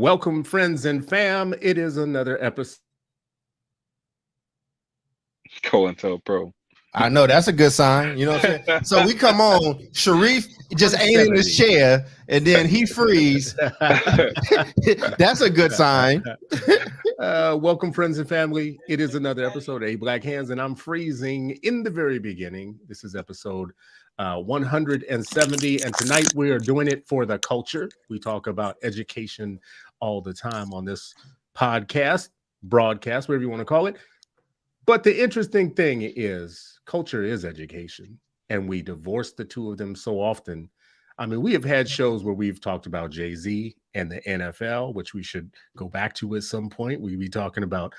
Welcome, friends and fam. It is another episode. COINTELPRO. I know that's a good sign. You know what I'm saying? So we come on, Sharif just ain't in his chair, and then he freeze. That's a good sign. Welcome, friends and family. It is another episode of A Black Hands, and I'm freezing in the very beginning. This is episode 170, and tonight we are doing it for the culture. We talk about education all the time on this podcast, broadcast, whatever you want to call it. But the interesting thing is culture is education, and we divorce the two of them so often. I mean, we have had shows where we've talked about Jay-Z and the NFL, which we should go back to at some point. We'll be talking about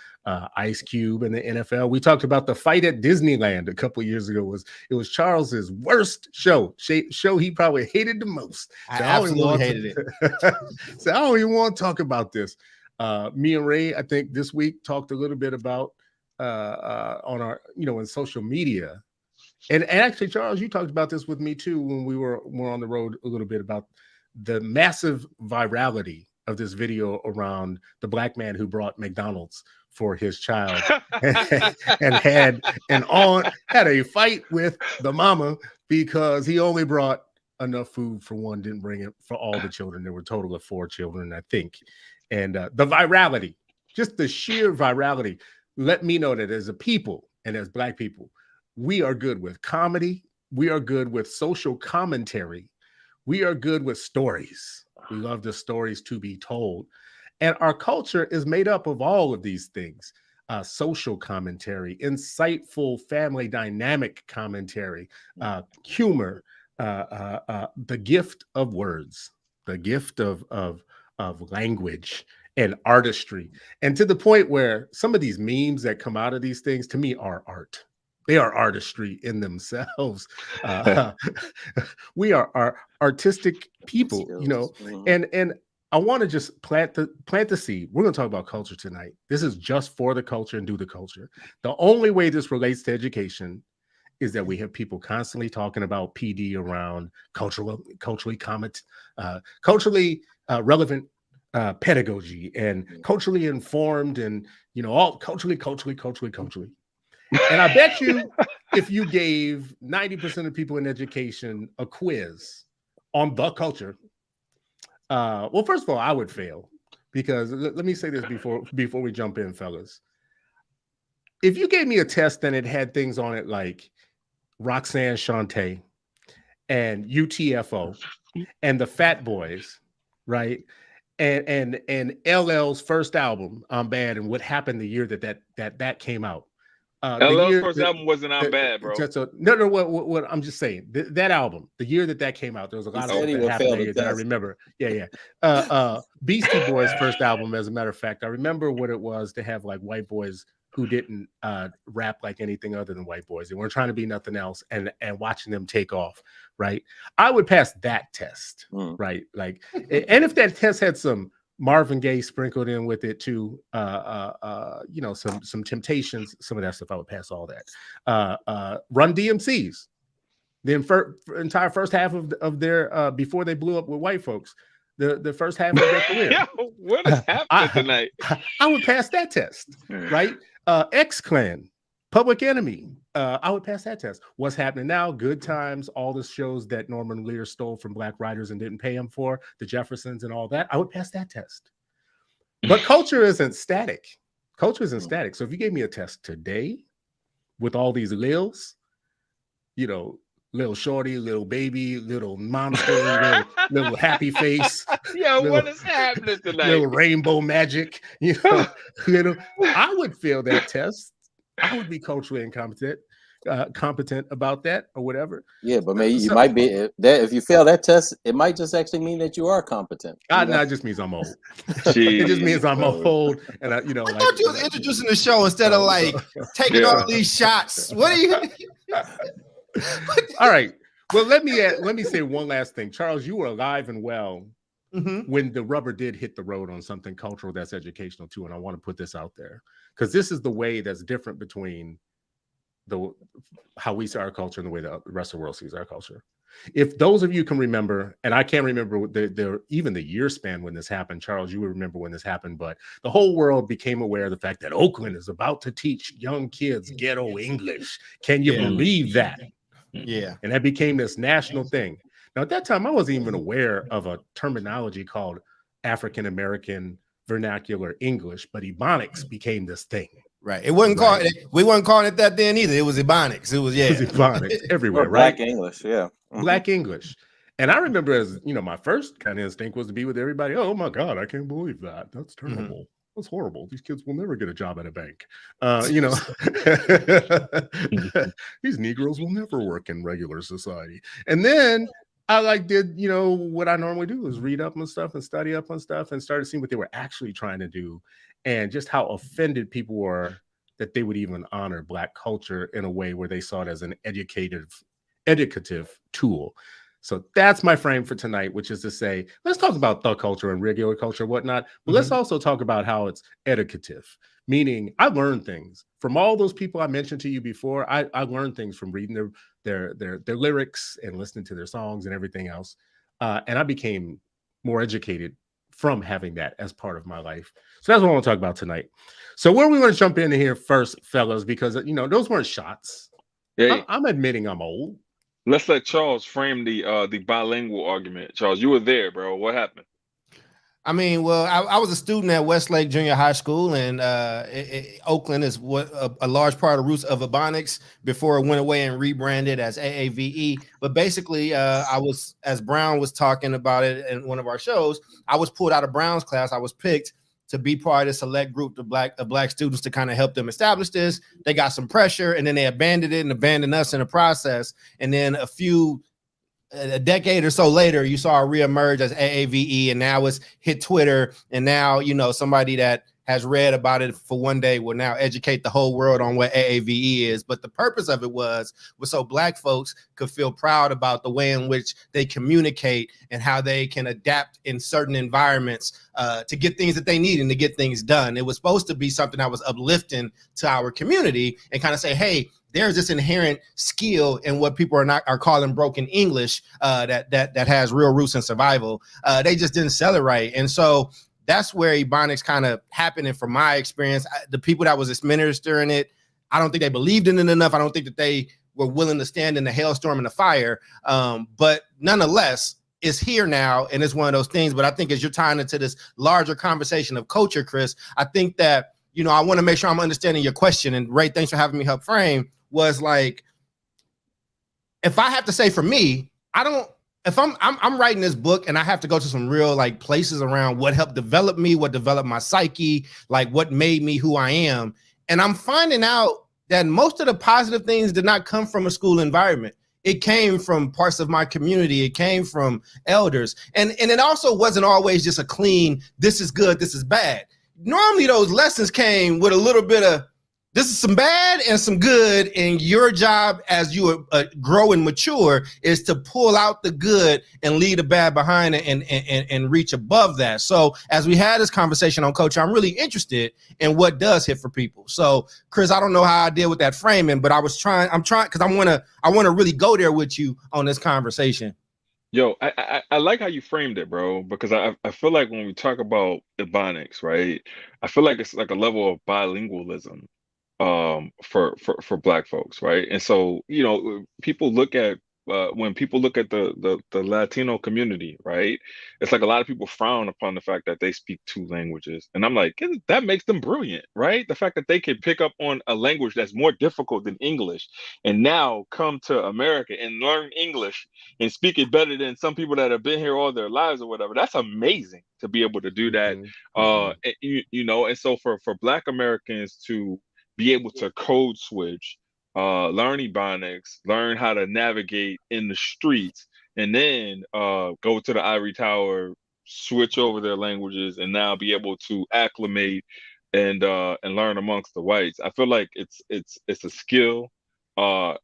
Ice Cube and the NFL. We talked about the fight at Disneyland a couple of years ago. It was Charles's worst show he probably hated the most. I absolutely hated it. So I don't even want to talk about this. Me and Ray, I think this week talked a little bit about on our, in social media. And actually, Charles, you talked about this with me too when we were on the road a little bit about the massive virality of this video around the black man who brought McDonald's for his child and had a fight with the mama because he only brought enough food for one, didn't bring it for all the children. There were a total of 4 children, I think. And the virality, just the sheer virality, let me know that as a people and as black people, we are good with comedy. We are good with social commentary. We are good with stories. We love the stories to be told. And our culture is made up of all of these things. Social commentary, insightful family dynamic commentary, humor, the gift of words, the gift of language and artistry. And to the point where some of these memes that come out of these things, to me, are art. They are artistry in themselves. We are artistic people, and I want to just plant the seed. We're going to talk about culture tonight. This is just for the culture and do the culture. The only way this relates to education is that we have people constantly talking about PD around culturally relevant pedagogy and culturally informed and, all culturally. And I bet you if you gave 90% of people in education a quiz on the culture, well, first of all, I would fail because let me say this before we jump in, fellas. If you gave me a test and it had things on it like Roxanne Shante and UTFO and the Fat Boys, right? And LL's first album, I'm Bad, and what happened the year that came out. LL's first album wasn't I'm Bad, bro. No. What I'm just saying, that album, the year that came out, there was a lot of stuff that happened that year that I remember. Yeah. Beastie Boys' first album, as a matter of fact, I remember what it was to have like white boys who didn't rap like anything other than white boys. They weren't trying to be nothing else, and watching them take off, right? I would pass that test, right? Like, and if that test had some Marvin Gaye sprinkled in with it too, some Temptations, some of that stuff, I would pass all that. Run DMC's, the entire first half of their before they blew up with white folks, the first half of their career. What is happening tonight? I would pass that test, right? X-Clan, Public Enemy, I would pass that test. What's happening now? Good Times, all the shows that Norman Lear stole from black writers and didn't pay him for, the Jeffersons and all that, I would pass that test. But culture isn't static. Culture isn't static. So if you gave me a test today with all these Lils, Little Shorty, Little Baby, Little Monster, little Happy Face. What is happening tonight? Little Rainbow Magic. I would fail that test. I would be culturally incompetent, competent about that or whatever. Yeah, but maybe you might be that if you fail that test, it might just actually mean that you are competent. No, it just means I'm old. It just means I'm old, and I thought you was introducing the show instead of like taking all these shots. What are you? All right. Well, let me say one last thing, Charles. You were alive and well when the rubber did hit the road on something cultural that's educational too, and I want to put this out there because this is the way that's different between how we see our culture and the way the rest of the world sees our culture. If those of you can remember, and I can't remember even the year span when this happened, Charles, you would remember when this happened, but the whole world became aware of the fact that Oakland is about to teach young kids ghetto English. Can you believe that? Yeah. And that became this national thing. Now, at that time, I wasn't even aware of a terminology called African American vernacular English, but Ebonics became this thing. Right. It wasn't called. We weren't calling it that then either. It was Ebonics. It was It was Ebonics everywhere, right? Black English, yeah. Black English. And I remember, as you know, my first kind of instinct was to be with everybody. Oh my God, I can't believe that. That's terrible. That's horrible. These kids will never get a job at a bank. You know, these Negroes will never work in regular society. And then I did, you know, what I normally do is read up on stuff and study up on stuff and started seeing what they were actually trying to do and just how offended people were that they would even honor Black culture in a way where they saw it as an educative tool. So that's my frame for tonight, which is to say, let's talk about the culture and regular culture and whatnot, but let's also talk about how it's educative, meaning I learned things from all those people I mentioned to you before. I learned things from reading their lyrics and listening to their songs and everything else. And I became more educated from having that as part of my life. So that's what I want to talk about tonight. So where we want to jump into here first, fellas, because, you know, those weren't shots. Hey, I'm admitting I'm old. let's let Charles frame the bilingual argument. Charles, you were there, bro. What happened? I mean, well, I was a student at Westlake Junior High School, and Oakland is what a large part of the roots of Ebonics before it went away and rebranded as AAVE. But basically, I was, as Brown was talking about it in one of our shows, I was pulled out of Brown's class. I was picked to be part of a select group of black students to kind of help them establish this. They got some pressure, and then they abandoned it and abandoned us in the process. And then a decade or so later, you saw it reemerge as AAVE, and now it's hit Twitter. And now, you know, somebody that has read about it for one day will now educate the whole world on what AAVE is. But the purpose of it was so Black folks could feel proud about the way in which they communicate and how they can adapt in certain environments to get things that they need and to get things done. It was supposed to be something that was uplifting to our community and kind of say, hey, there's this inherent skill in what people are calling broken English that has real roots in survival. They just didn't sell it right. And so that's where Ebonics kind of happened. And from my experience, the people that was administering it, I don't think they believed in it enough. I don't think that they were willing to stand in the hailstorm and the fire. But nonetheless, it's here now. And it's one of those things. But I think as you're tying into this larger conversation of culture, Chris, I think that, you know, I want to make sure I'm understanding your question. And Ray, thanks for having me help frame. Was like, if I have to say for me, if I'm writing this book and I have to go to some real like places around what helped develop me, what developed my psyche, like what made me who I am. And I'm finding out that most of the positive things did not come from a school environment. It came from parts of my community. It came from elders. And it also wasn't always just a clean, this is good, this is bad. Normally those lessons came with a little bit of, this is some bad and some good, and your job as you grow and mature is to pull out the good and leave the bad behind and reach above that. So as we had this conversation on culture, I'm really interested in what does hit for people. So Chris, I don't know how I deal with that framing, but I'm trying because I want to really go there with you on this conversation. Yo, I like how you framed it, bro, because I feel like when we talk about Ebonics, right, I feel like it's like a level of bilingualism for Black folks, right? And so, you know, people look at when people look at the Latino community, right, it's like a lot of people frown upon the fact that they speak two languages, and I'm like, that makes them brilliant, right? The fact that they can pick up on a language that's more difficult than English and now come to America and learn English and speak it better than some people that have been here all their lives or whatever. That's amazing to be able to do that. You know, and so for Black Americans to be able to code switch, learn Ebonics, learn how to navigate in the streets, and then go to the ivory tower, switch over their languages, and now be able to acclimate and learn amongst the whites. I feel like it's a skill that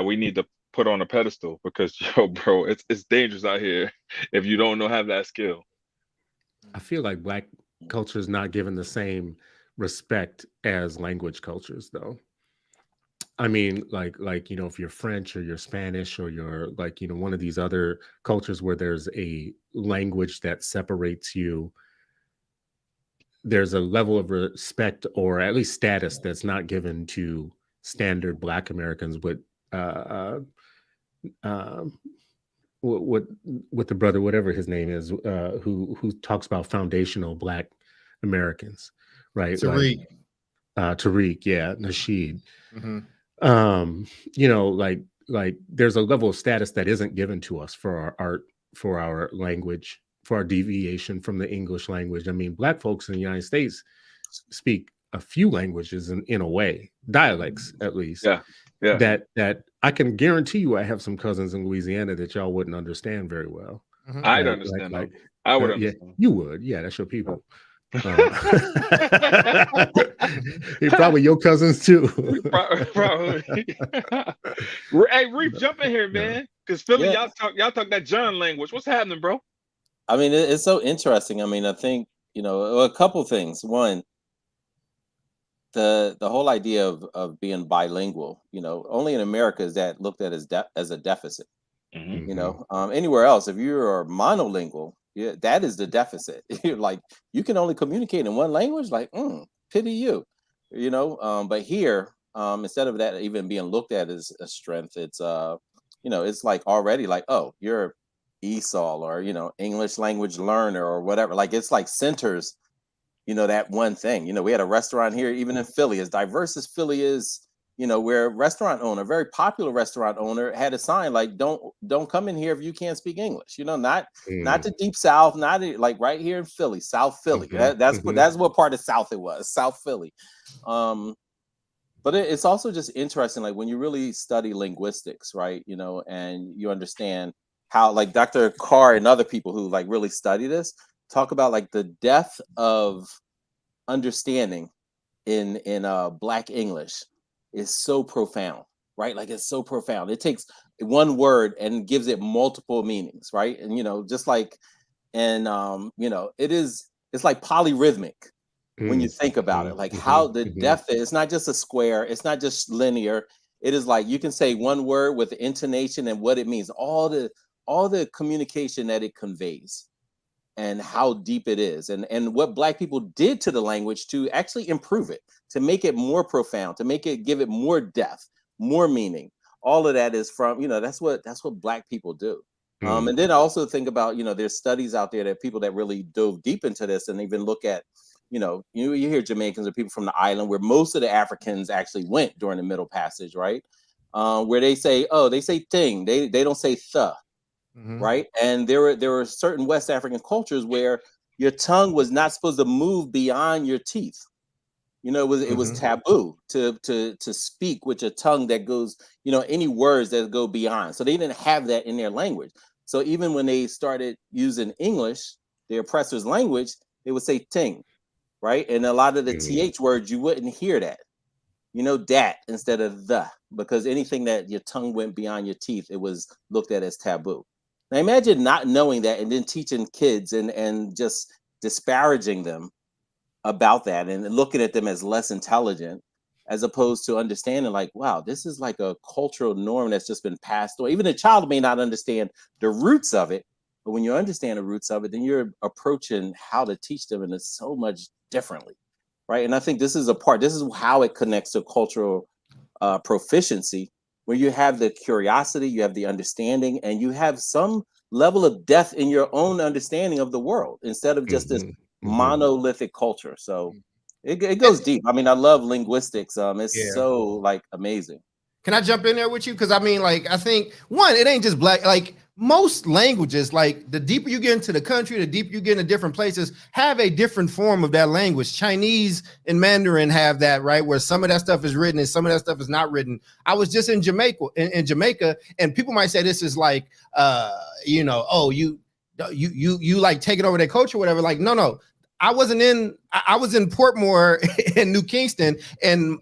we need to put on a pedestal, because yo, bro, it's dangerous out here if you don't have that skill. I feel like Black culture is not given the same respect as language cultures, though. I mean, like if you're French or you're Spanish or you're like one of these other cultures where there's a language that separates you, there's a level of respect or at least status that's not given to standard Black Americans with with the brother, whatever his name is, who talks about foundational Black Americans, right? Tariq. Tariq, yeah, Nasheed. Mm-hmm. Like there's a level of status that isn't given to us for our art, for our language, for our deviation from the English language. I mean, Black folks in the United States speak a few languages in a way, dialects at least. Yeah. That I can guarantee you, I have some cousins in Louisiana that y'all wouldn't understand very well. Mm-hmm. I'd understand. I would understand. Yeah, you would. Yeah, that's your people. Probably your cousins too. Probably. Hey, Reef, jump in here, man. Because Philly, y'all talk that John language. What's happening, bro? I mean, it's so interesting. I mean, I think a couple things. One, the whole idea of being bilingual. Only in America is that looked at as a deficit. Mm-hmm. Anywhere else, if you are monolingual, that is the deficit. You're like, you can only communicate in one language. Like, pity you. But here, instead of that even being looked at as a strength, it's it's like already like, oh, you're ESOL or English language learner or whatever. Like it's like centers, that one thing. We had a restaurant here, even in Philly, as diverse as Philly is, where a restaurant owner, a very popular restaurant owner, had a sign like, don't come in here if you can't speak English. Not the deep South, not like right here in Philly, South Philly. That's what part of South it was, South Philly. But it's also just interesting, like when you really study linguistics, right? And you understand how, like Dr. Carr and other people who like really study this talk about like the depth of understanding in Black English is so profound, right? Like it's so profound. It takes one word and gives it multiple meanings, right? And just like, and it's like polyrhythmic when you think about it, like how the depth is. It's not just a square, it's not just linear. It is like you can say one word with the intonation and what it means, all the communication that it conveys and how deep it is, and what Black people did to the language to actually improve it, to make it more profound, to give it more depth, more meaning. All of that is from, that's what Black people do. And then I also think about, there's studies out there that people that really dove deep into this and even look at, you hear Jamaicans or people from the island where most of the Africans actually went during the Middle Passage, right? Where they say thing, they don't say the. Mm-hmm. Right. And there were certain West African cultures where your tongue was not supposed to move beyond your teeth. It was taboo to speak with your tongue that goes, any words that go beyond. So they didn't have that in their language. So even when they started using English, the oppressor's language, they would say ting. Right. And a lot of the TH words, you wouldn't hear that. That instead of the, because anything that your tongue went beyond your teeth, it was looked at as taboo. Now imagine not knowing that and then teaching kids and just disparaging them about that and looking at them as less intelligent, as opposed to understanding like, wow, this is like a cultural norm that's just been passed on. Even a child may not understand the roots of it, but when you understand the roots of it, then you're approaching how to teach them, and it's so much differently, right? And I think this is how it connects to cultural proficiency, where you have the curiosity, you have the understanding, and you have some level of depth in your own understanding of the world instead of just this monolithic culture. So it goes deep. I mean, I love linguistics. It's so like amazing. Can I jump in there with you? Because I mean, like, I think one, it ain't just Black, like most languages, like the deeper you get into the country, the deeper you get into different places, have a different form of that language. Chinese and Mandarin have that, right? Where some of that stuff is written and some of that stuff is not written. I was just in Jamaica, and people might say this is like, you like taking over their culture or whatever. Like, no. I was in Portmore in New Kingston, and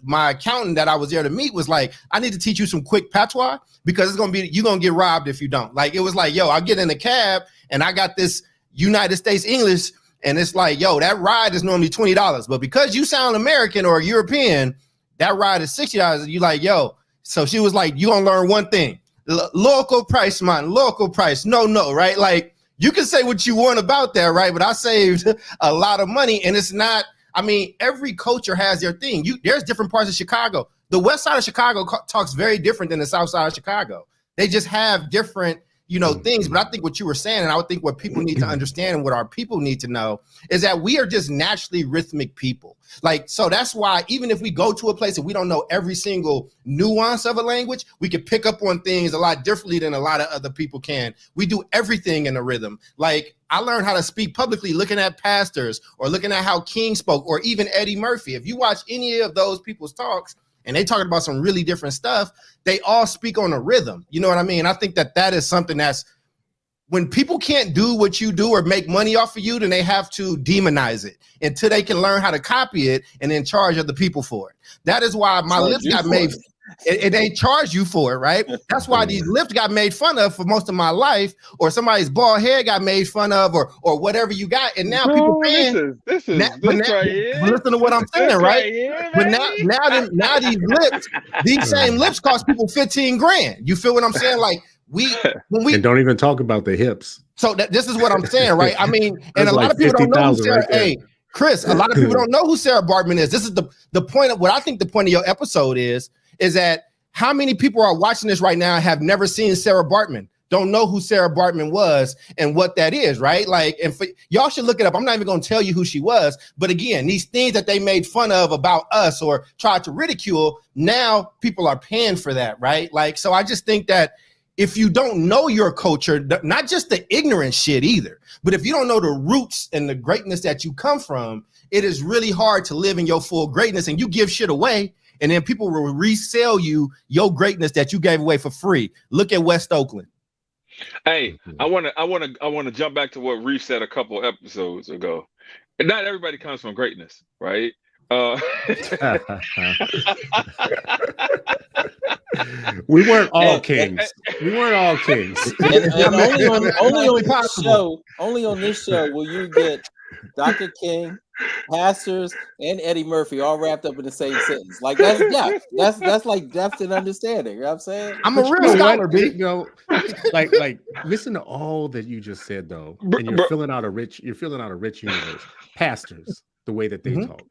my accountant that I was there to meet was like, I need to teach you some quick patois because you're gonna get robbed if you don't. Like, it was like, yo, I'll get in a cab and I got this United States English, and it's like, yo, that ride is normally $20, but because you sound American or European, That ride is $60. You like, yo. So she was like, you gonna learn one thing. Local price, man. Local price. No, right? Like, you can say what you want about that, right? But I saved a lot of money, and it's not. I mean, every culture has their thing. There's different parts of Chicago. The west side of Chicago talks very different than the south side of Chicago. They just have different, things. But I think what you were saying, and I would think what people need to understand and what our people need to know is that we are just naturally rhythmic people. Like, so that's why even if we go to a place and we don't know every single nuance of a language, we can pick up on things a lot differently than a lot of other people can. We do everything in a rhythm. Like, I learned how to speak publicly looking at pastors or looking at how King spoke, or even Eddie Murphy. If you watch any of those people's talks and they talking about some really different stuff, they all speak on a rhythm. You know what I mean? I think that is something that's, when people can't do what you do or make money off of you, then they have to demonize it until they can learn how to copy it and then charge other people for it. That is why my lips got made. And they charge you for it, right? That's why these lips got made fun of for most of my life, or somebody's bald head got made fun of, or whatever you got. And now people paying. This right here. But listen to what I'm saying, right? Here, but now these lips, these same lips cost people $15,000. You feel what I'm saying? Like, when we and don't even talk about the hips. So this is what I'm saying, right? I mean, and a lot of people don't know who Sarah. Hey, Chris, a lot of people don't know who Sarah Bartman is. This is the point of what I think the point of your episode is that how many people are watching this right now and have never seen Sarah Bartman, don't know who Sarah Bartman was and what that is, right? Like, and y'all should look it up. I'm not even going to tell you who she was, but again, these things that they made fun of about us or tried to ridicule, now people are paying for that, right? Like, so I just think that if you don't know your culture, not just the ignorant shit either, but if you don't know the roots and the greatness that you come from, it is really hard to live in your full greatness, and you give shit away, and then people will resell you your greatness that you gave away for free. Look at West Oakland. Hey, I want to jump back to what Reef said a couple episodes ago. Not everybody comes from greatness, right? We weren't all kings. We weren't all kings. And only on this show will you get Dr. King, pastors, and Eddie Murphy all wrapped up in the same sentence. Like, that's depth. That's like depth and understanding. You know what I'm saying? I'm a real scholar, big. Like listen to all that you just said though, and you're filling out a rich universe. Pastors, the way that they talk,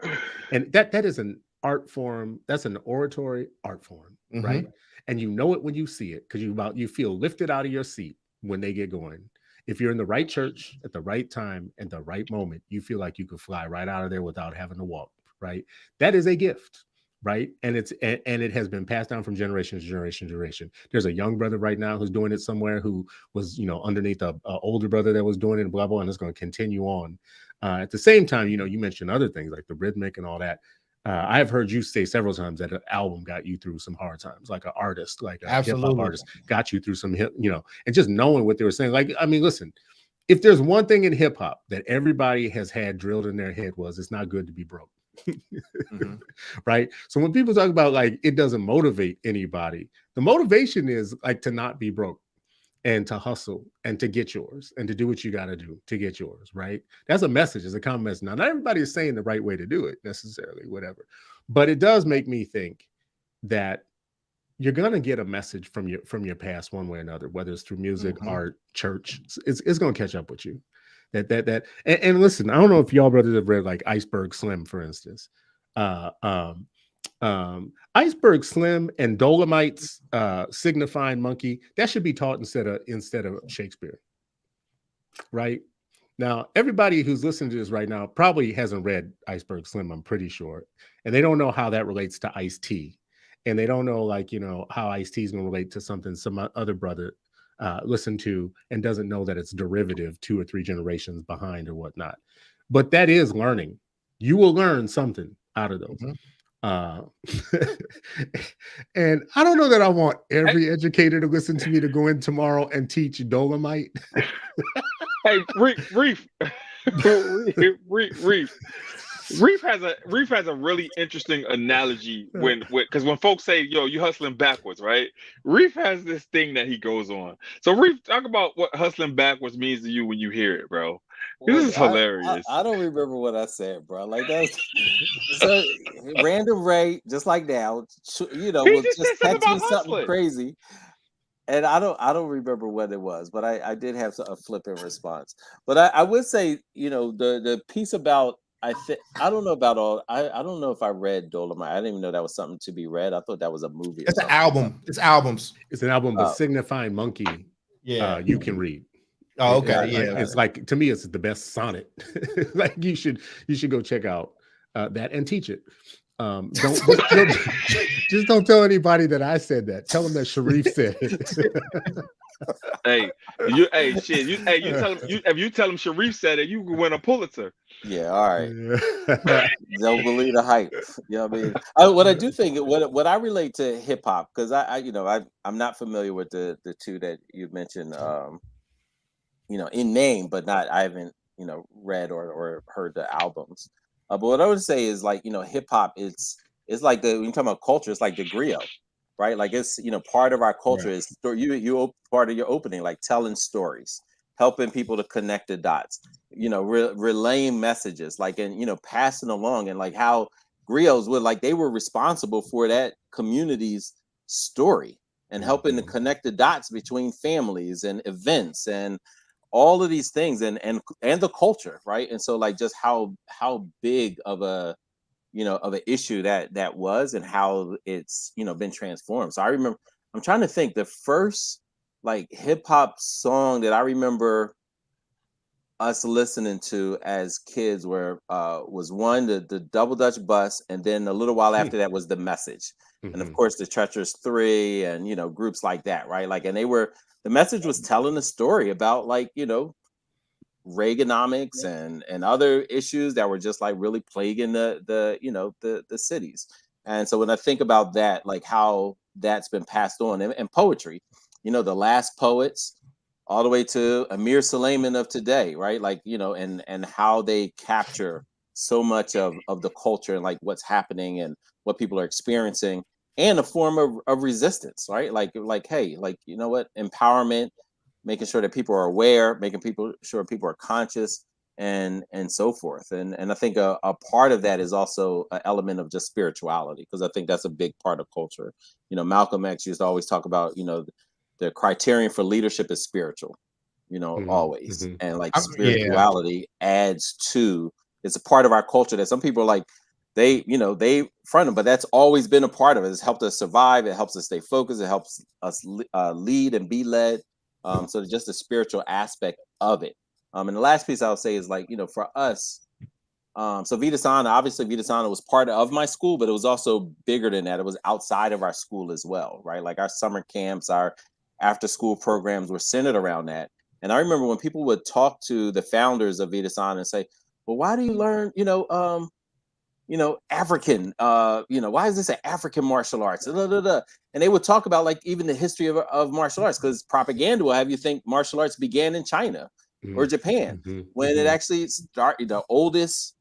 and that is an art form. That's an oratory art form, right? And you know it when you see it, because you feel lifted out of your seat when they get going. If you're in the right church at the right time at the right moment, you feel like you could fly right out of there without having to walk, right? That is a gift, right? And it has been passed down from generation to generation. There's a young brother right now who's doing it somewhere, who was, underneath a older brother that was doing it, blah, blah, and it's going to continue on. At the same time, you mentioned other things like the rhythmic and all that. I have heard you say several times that an album got you through some hard times, like an artist, like a hip-hop artist got you through some and just knowing what they were saying. Like, I mean, listen, if there's one thing in hip-hop that everybody has had drilled in their head, was it's not good to be broke. Right? So when people talk about like it doesn't motivate anybody, the motivation is like to not be broke and to hustle and to get yours and to do what you got to do to get yours, right? That's a message. It's a common message. Now, not everybody is saying the right way to do it necessarily, whatever, but it does make me think that you're going to get a message from your past one way or another, whether it's through music, art, church. It's going to catch up with you. And listen, I don't know if y'all brothers have read like Iceberg Slim, for instance. Iceberg Slim and Dolomites signifying monkey, that should be taught instead of Shakespeare, right? Now, everybody who's listening to this right now probably hasn't read Iceberg Slim, I'm pretty sure, and they don't know how that relates to Ice-T, and they don't know how Ice-T is going to relate to something some other brother listened to and doesn't know that it's derivative 2 or 3 generations behind or whatnot. But that is learning. You will learn something out of those. And I don't know that I want every educator to listen to me to go in tomorrow and teach Dolomite. Hey, Reef. Reef has a really interesting analogy when because when folks say, "Yo, you hustling backwards," right? Reef has this thing that he goes on. So Reef, talk about what hustling backwards means to you when you hear it, bro. This is hilarious. I don't remember what I said, bro. Like that's so random Ray, just like now, He will just just said something text me about something hustling. crazy. And I don't remember what it was, but I did have a flippant response. But I would say, the piece about I don't know about all I don't know if I read Dolomite. I didn't even know that was something to be read. I thought that was a movie. It's an album. It's albums. It's an album, but Signifying Monkey, Yeah. you can read. Oh, okay. It's like, to me, it's the best sonnet. Like you should go check out that and teach it. Just don't tell anybody that I said that. Tell them that Sharif said it. If you tell him Sharif said it, you can win a Pulitzer. Yeah, all right. Don't believe the hype. You know what I mean? What I do think, what I relate to hip hop, because I'm not familiar with the two that you mentioned, in name, but I haven't, read or heard the albums. But what I would say is like, hip hop it's like when you talk about culture, it's like the griot, right? Like it's, part of our culture is you part of your opening, like telling stories, helping people to connect the dots, relaying messages, like, and, passing along, and like how griots they were responsible for that community's story and helping to connect the dots between families and events and all of these things and the culture, right? And so like just how big of a of an issue that was, and how it's been transformed. So I remember, I'm trying to think, the first like hip hop song that I remember us listening to as kids was one, the Double Dutch Bus, and then a little while after that was The Message, and of course the Treacherous Three, and groups like that, right? Like, and the message was telling a story about like Reaganomics and other issues that were just like really plaguing the cities. And so when I think about that, like how that's been passed on, and poetry, the last poets all the way to Amir Suleiman of today, right? Like, and how they capture so much of the culture and like what's happening and what people are experiencing, and a form of resistance, right? Like, hey, like, what, empowerment, making sure that people are aware, making sure people are conscious, and so forth. And I think a part of that is also an element of just spirituality, because I think that's a big part of culture. Malcolm X used to always talk about, the criterion for leadership is spiritual, always. And like spirituality adds to, it's a part of our culture that some people are like, they front them, but that's always been a part of it. It's helped us survive. It helps us stay focused. It helps us lead and be led. So just the spiritual aspect of it. And the last piece I would say is like, for us, so Vita Sana, obviously Vita Sana was part of my school, but it was also bigger than that. It was outside of our school as well, right? Like our summer camps, our after school programs were centered around that. And I remember when people would talk to the founders of Vita Sana and say, well, why do you learn, African, why is this an African martial arts? And they would talk about like even the history of martial arts, because propaganda will have you think martial arts began in China or Japan, when it actually started. The oldest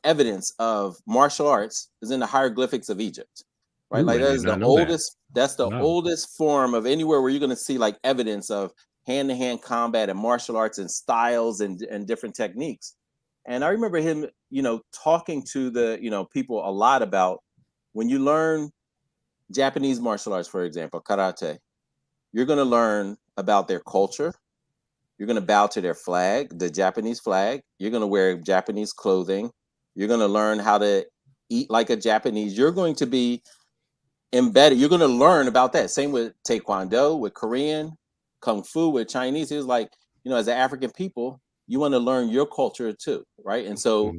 evidence of martial arts is in the hieroglyphics of Egypt, right? Ooh, like that is the oldest. That's the oldest form of anywhere where you're going to see like evidence of hand-to-hand combat and martial arts and styles and different techniques. And I remember him, talking to the, people a lot about when you learn Japanese martial arts, for example, karate, you're going to learn about their culture. You're going to bow to their flag, the Japanese flag. You're going to wear Japanese clothing. You're going to learn how to eat like a Japanese. You're going to be embedded. You're going to learn about that. Same with Taekwondo, with Korean, Kung Fu, with Chinese. It was like, as an African people, you want to learn your culture too, right? And so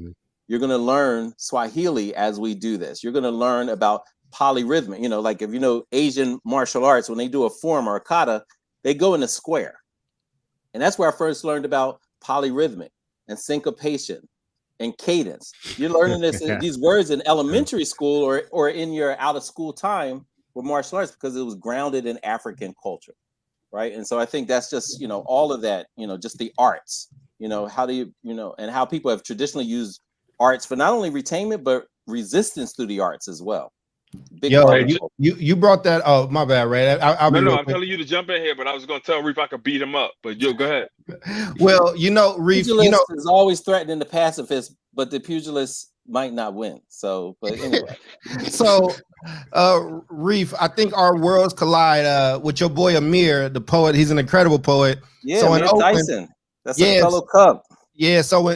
you're going to learn Swahili as we do this. You're going to learn about polyrhythmic, like if Asian martial arts, when they do a form or a kata, they go in a square. And that's where I first learned about polyrhythmic and syncopation and cadence. You're learning these words in elementary school or in your out of school time with martial arts, because it was grounded in African culture, right? And so I think that's just, all of that, just the arts You know, how do you, and how people have traditionally used arts for not only retainment but resistance through the arts as well. Big Yo, part of you brought that. Oh, my bad, Ray. I'll be No, real I'm quick. telling you to jump in here, but I was gonna tell Reef I could beat him up. But yo, go ahead. Well, Reef, pugilist is always threatening the pacifist, but the pugilist might not win. So, but anyway. So, Reef, I think our worlds collide with your boy Amir, the poet. He's an incredible poet. Yeah, so Amir Tyson. That's a fellow Cub. Yeah, so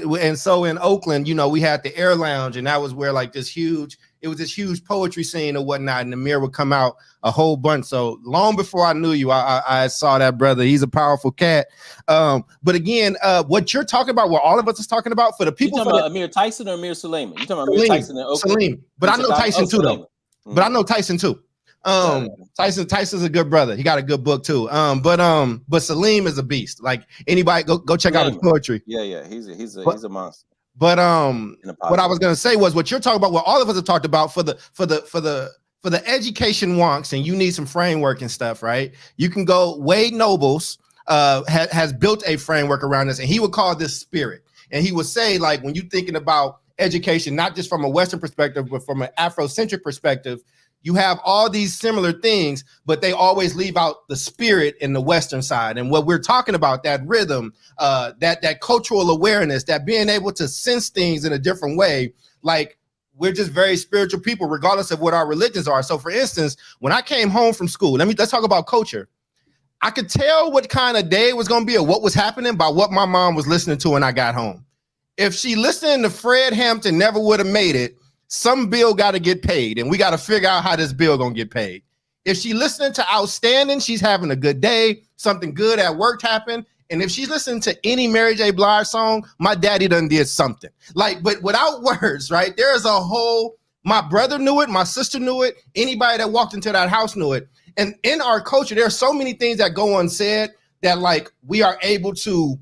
in Oakland, we had the Air Lounge, and that was where like this huge poetry scene or whatnot, and Amir would come out a whole bunch. So long before I knew you, I saw that brother. He's a powerful cat. But again, what you're talking about, what all of us is talking about, for the people, you talking about Amir Tyson or Amir Suleiman? You talking about Amir Tyson and Oakland? Salim. But I know Tyson too, though. But I know Tyson too. Tyson's a good brother. He got a good book too. But Salim is a beast. Like anybody, go check out his poetry. Yeah. He's a monster. But what I was gonna say was what you're talking about, what all of us have talked about for the education wonks, and you need some framework and stuff, right? You can go. Wade Nobles has built a framework around this, and he would call this spirit. And he would say, like, when you're thinking about education, not just from a Western perspective, but from an Afrocentric perspective, you have all these similar things, but they always leave out the spirit in the Western side. And what we're talking about, that rhythm, that cultural awareness, that being able to sense things in a different way, like we're just very spiritual people, regardless of what our religions are. So for instance, when I came home from school, let's talk about culture. I could tell what kind of day it was going to be or what was happening by what my mom was listening to when I got home. If she listened to Fred Hampton, Never Would Have Made It, some bill got to get paid, and we got to figure out how this bill gonna get paid. If she's listening to Outstanding, she's having a good day, something good at work happened. And if she's listening to any Mary J. Blige song, my daddy done did something. Like, but without words, right? There's a whole, my brother knew it, my sister knew it, anybody that walked into that house knew it. And in our culture, there are so many things that go unsaid that like we are able to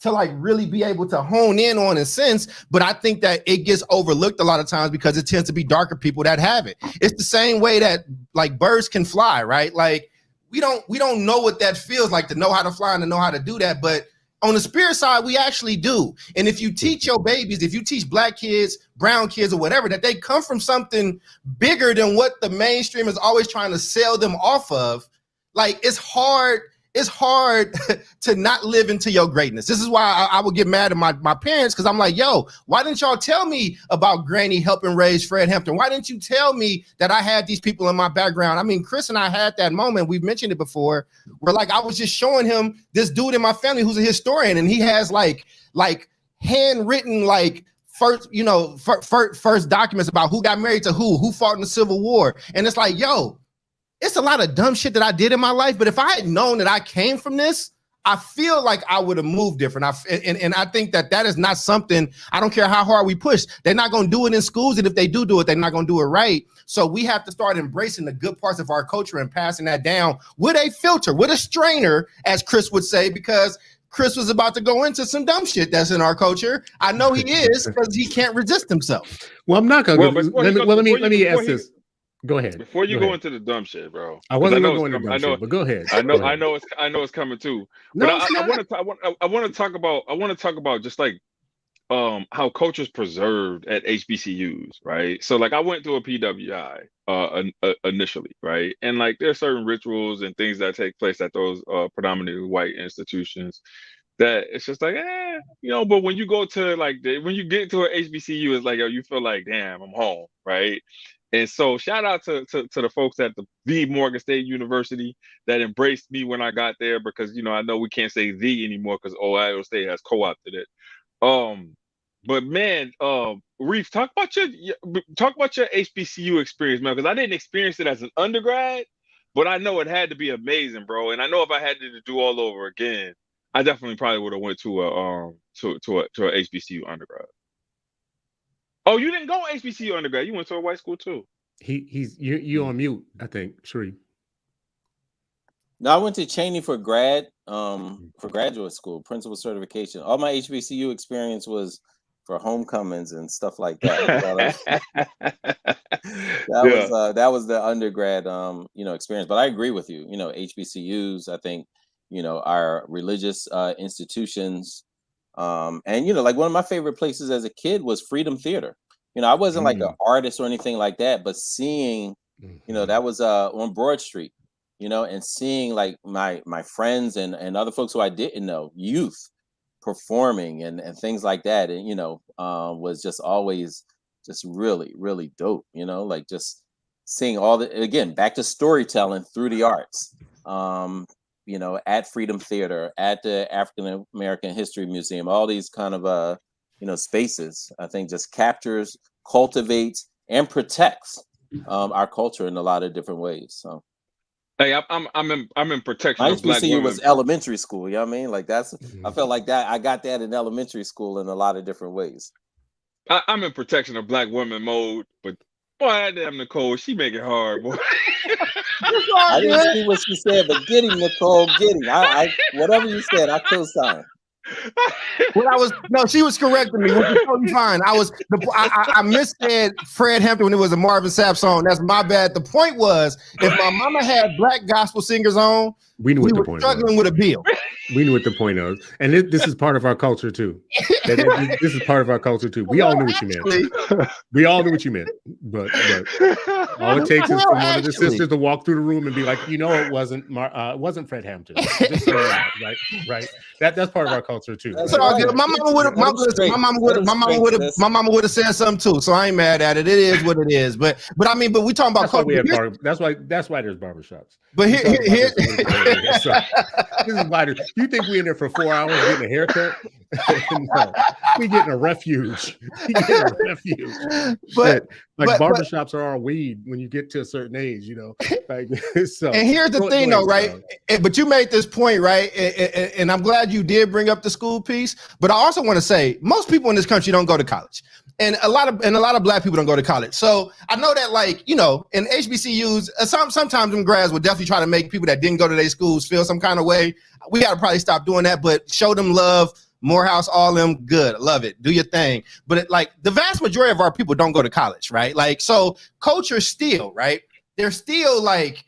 like really be able to hone in on and sense, but I think that it gets overlooked a lot of times because it tends to be darker people that have it. It's the same way that like birds can fly, right? Like we don't know what that feels like to know how to fly and to know how to do that, but on the spirit side, we actually do. And if you teach your babies, if you teach Black kids, brown kids, or whatever, that they come from something bigger than what the mainstream is always trying to sell them off of, like it's hard to not live into your greatness. This is why I would get mad at my parents, because I'm like, yo, why didn't y'all tell me about Granny helping raise Fred Hampton? Why didn't you tell me that I had these people in my background? I mean, Chris and I had that moment, we've mentioned it before, where like I was just showing him this dude in my family who's a historian, and he has like handwritten like first documents about who got married to who fought in the Civil War. And it's like, yo, it's a lot of dumb shit that I did in my life, but if I had known that I came from this, I feel like I would have moved different. And I think that is not something, I don't care how hard we push, they're not going to do it in schools. And if they do it, they're not going to do it right. So we have to start embracing the good parts of our culture and passing that down with a filter, with a strainer, as Chris would say, because Chris was about to go into some dumb shit that's in our culture. I know he is, because he can't resist himself. Well, I'm not going to let me ask this. Go ahead. Before you go into the dumb shit, bro. I wasn't going to go into dumb shit, but go ahead. I know it's coming too. But I want to talk about just like how culture's preserved at HBCUs, right? So like I went to a PWI initially, right? And like there's certain rituals and things that take place at those predominantly white institutions that it's just like, but when you go to like when you get to an HBCU, it's like, yo, you feel like, damn, I'm home, right? And so shout out to the folks at the Morgan State University that embraced me when I got there, because, I know we can't say the anymore because Ohio State has co-opted it. But man, Reef, talk about your HBCU experience, man, because I didn't experience it as an undergrad, but I know it had to be amazing, bro. And I know if I had to do all over again, I definitely probably would have went to a HBCU undergrad. Oh, you didn't go HBCU undergrad. You went to a white school too. You on mute, I think, Sheree. No, I went to Cheney for graduate school, principal certification. All my HBCU experience was for homecomings and stuff like that. That was the undergrad experience. But I agree with you. HBCUs, I think, our religious institutions And like one of my favorite places as a kid was Freedom Theater. I wasn't like an artist or anything like that, but seeing, that was on Broad Street, and seeing like my friends and other folks who I didn't know, youth performing and things like that, and was just always just really, really dope. Like just seeing all again, back to storytelling through the arts. At Freedom Theater, at the African American History Museum, all these kind of spaces, I think just captures, cultivates, and protects our culture in a lot of different ways. So, hey, I'm in protection of Black HBCU women. was elementary school. You know what I mean? Like I felt like that. I got that in elementary school in a lot of different ways. I'm in protection of Black women mode, but boy, that damn Nicole, she make it hard, boy. I didn't see what she said, but get him, Nicole, get him. I whatever you said, I co-sign. She was correcting me, which is totally fine. I missaid Fred Hampton when it was a Marvin Sapp song. That's my bad. The point was, if my mama had Black gospel singers on, we knew what the point was. Struggling with a bill. We knew what the point was, and this is part of our culture too. This is part of our culture too. We all knew what you meant. We all knew what you meant, but all it takes is for one of the sisters to walk through the room and be like, it wasn't Fred Hampton. Just right. That's part of our culture too. So my mama would have said something too. So I ain't mad at it. It is what it is. But we talking about culture. That's why there's barbershops. But here this is why you think we in there for 4 hours getting a haircut? No, we getting a refuge. But barbershops are our weed when you get to a certain age, Like, so. And here's the thing, though, right? But you made this point, right? And I'm glad you did bring up the school piece. But I also want to say most people in this country don't go to college. And a lot of Black people don't go to college. So I know that, like, in HBCUs, sometimes them grads would definitely try to make people that didn't go to their schools feel some kind of way. We got to probably stop doing that, but show them love. Morehouse, all them, good, love it, do your thing. But the vast majority of our people don't go to college, right? Like, so culture still, right? There's still like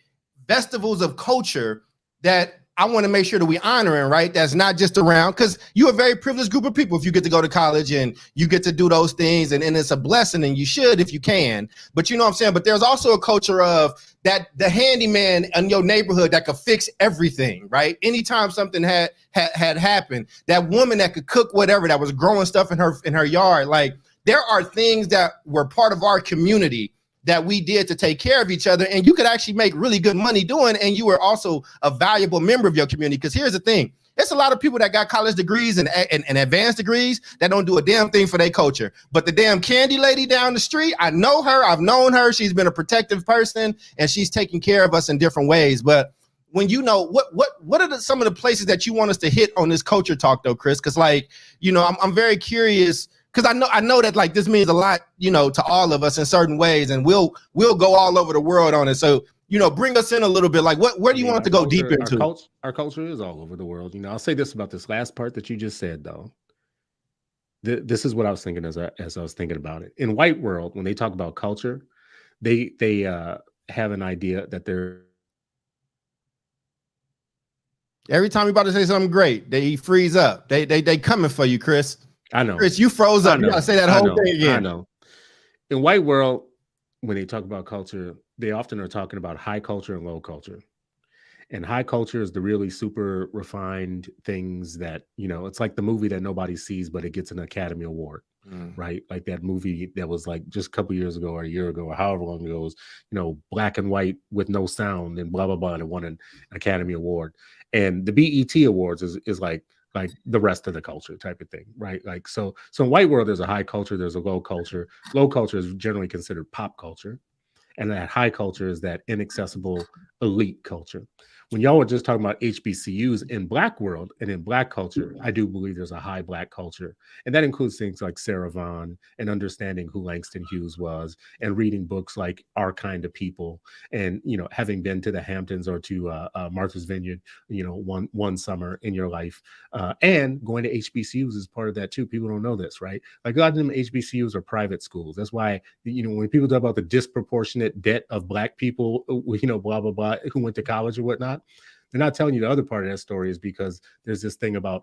festivals of culture that I want to make sure that we honoring, right? That's not just around, because you're a very privileged group of people if you get to go to college and you get to do those things, and it's a blessing, and you should if you can. But you know what I'm saying? But there's also a culture of that the handyman in your neighborhood that could fix everything, right? Anytime something had happened, that woman that could cook whatever, that was growing stuff in her yard. Like, there are things that were part of our community that we did to take care of each other, and you could actually make really good money doing, and you were also a valuable member of your community. Because here's the thing, it's a lot of people that got college degrees and advanced degrees that don't do a damn thing for their culture. But the damn candy lady down the street, I know her, I've known her, she's been a protective person, and she's taking care of us in different ways. But when what are some of the places that you want us to hit on this culture talk, though, Chris? Because I'm very curious. Because I know that, like, this means a lot, to all of us in certain ways, and we'll go all over the world on it. So, bring us in a little bit. Like, where do you want to go deep into? Our culture is all over the world. I'll say this about this last part that you just said, though. This is what I was thinking as I was thinking about it. In white world, when they talk about culture, they have an idea that they're. Every time you're about to say something great, they freeze up. They coming for you, Chris. I know. Chris, you froze up. You gotta say that whole thing again. I know. In white world, when they talk about culture, they often are talking about high culture and low culture. And high culture is the really super refined things that, it's like the movie that nobody sees, but it gets an Academy Award, right? Like that movie that was like just a couple years ago or a year ago or however long ago, it was, black and white with no sound and blah, blah, blah, and it won an Academy Award. And the BET Awards is like the rest of the culture type of thing, right? Like, so in white world, there's a high culture, there's a low culture. Low culture is generally considered pop culture. And that high culture is that inaccessible elite culture. When y'all were just talking about HBCUs in Black world and in Black culture, I do believe there's a high Black culture. And that includes things like Sarah Vaughan and understanding who Langston Hughes was and reading books like Our Kind of People and, having been to the Hamptons or to Martha's Vineyard, one summer in your life. And going to HBCUs is part of that too. People don't know this, right? Like a lot of them HBCUs are private schools. That's why, when people talk about the disproportionate debt of Black people, blah, blah, blah, who went to college or whatnot, They're not telling you the other part of that story is because there's this thing about,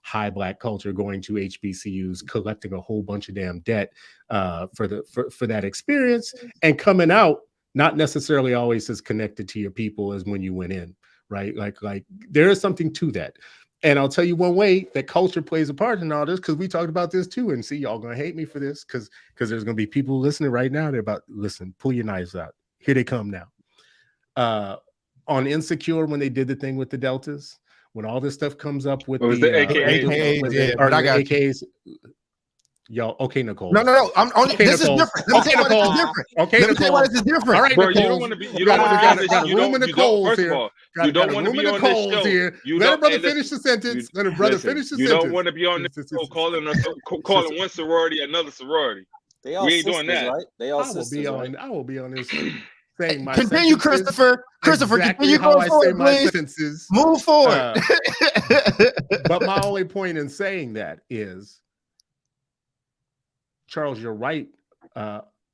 high Black culture going to HBCUs, collecting a whole bunch of damn debt for that experience, and coming out not necessarily always as connected to your people as when you went in, right? Like there is something to that. And I'll tell you one way that culture plays a part in all this, because we talked about this too. And see, y'all gonna hate me for this, because there's gonna be people listening right now. They're about, listen, pull your knives out. Here they come now. On Insecure, when they did the thing with the Deltas, when all this stuff comes up with the AKAs, but I got AKAs. Y'all, okay, Nicole. No. I'm only. Okay, this Nicole. is different. Okay, Nicole. Okay, Let me tell you why Nicole. this is different. All right, Bro, Nicole. you don't want to be. You We don't got want to be a on this. room in the coals First here. of all, you don't want to be on this show. Here. You Let a don't. brother Hey, finish the sentence. Let a brother finish the You sentence. don't want to be on this show calling one sorority another sorority. They all We ain't sisters, doing that. right? They all sisters, right? I will be on this. Saying my Continue, sentences Christopher, exactly continue how going I forward, say my please. sentences. Move forward. But my only point in saying that is, Charles, you're right.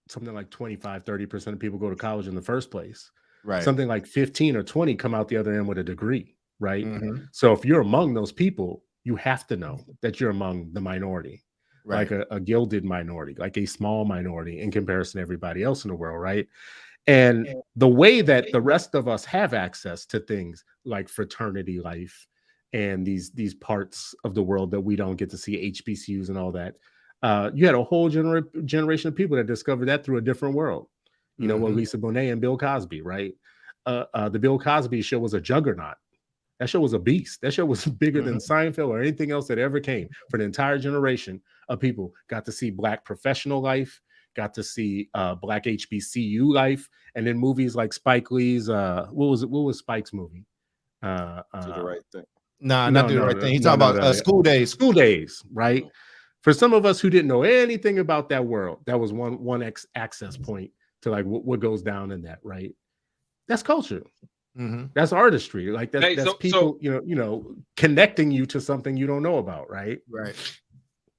Something like 25-30% of people go to college in the first place. Right. Something like 15 or 20 come out the other end with a degree, right? Mm-hmm. So if you're among those people, you have to know that you're among the minority, Right. like a gilded minority, like a small minority in comparison to everybody else in the world, right? And the way that the rest of us have access to things like fraternity life and these parts of the world that we don't get to see, HBCUs and all that, you had a whole generation of people that discovered that through a different world. You know, with Lisa Bonet and Bill Cosby, right? The Bill Cosby show was a juggernaut. That show was a beast. That show was bigger than Seinfeld or anything else that ever came. For an entire generation of people got to see Black professional life, got to see Black HBCU life, and then movies like Spike Lee's what was Spike's movie? Do the right thing. Not do the right thing. He's talking about School Days. School Days, right? For some of us who didn't know anything about that world, that was one access point to like what goes down in that, right? That's culture. That's artistry. Like that's people, connecting you to something you don't know about, right? Right.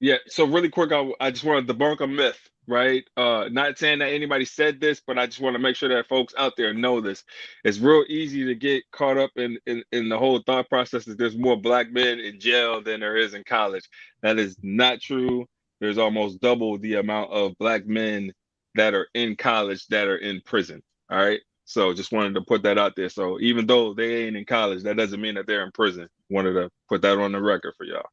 Yeah. So really quick, I just want to debunk a myth, right? Not saying that anybody said this, but I just want to make sure that folks out there know this. It's real easy to get caught up in the whole thought process that there's more Black men in jail than there is in college. That is not true. There's almost double the amount of Black men that are in college that are in prison. All right. So just wanted to put that out there. So even though they ain't in college, that doesn't mean that they're in prison. Wanted to put that on the record for y'all.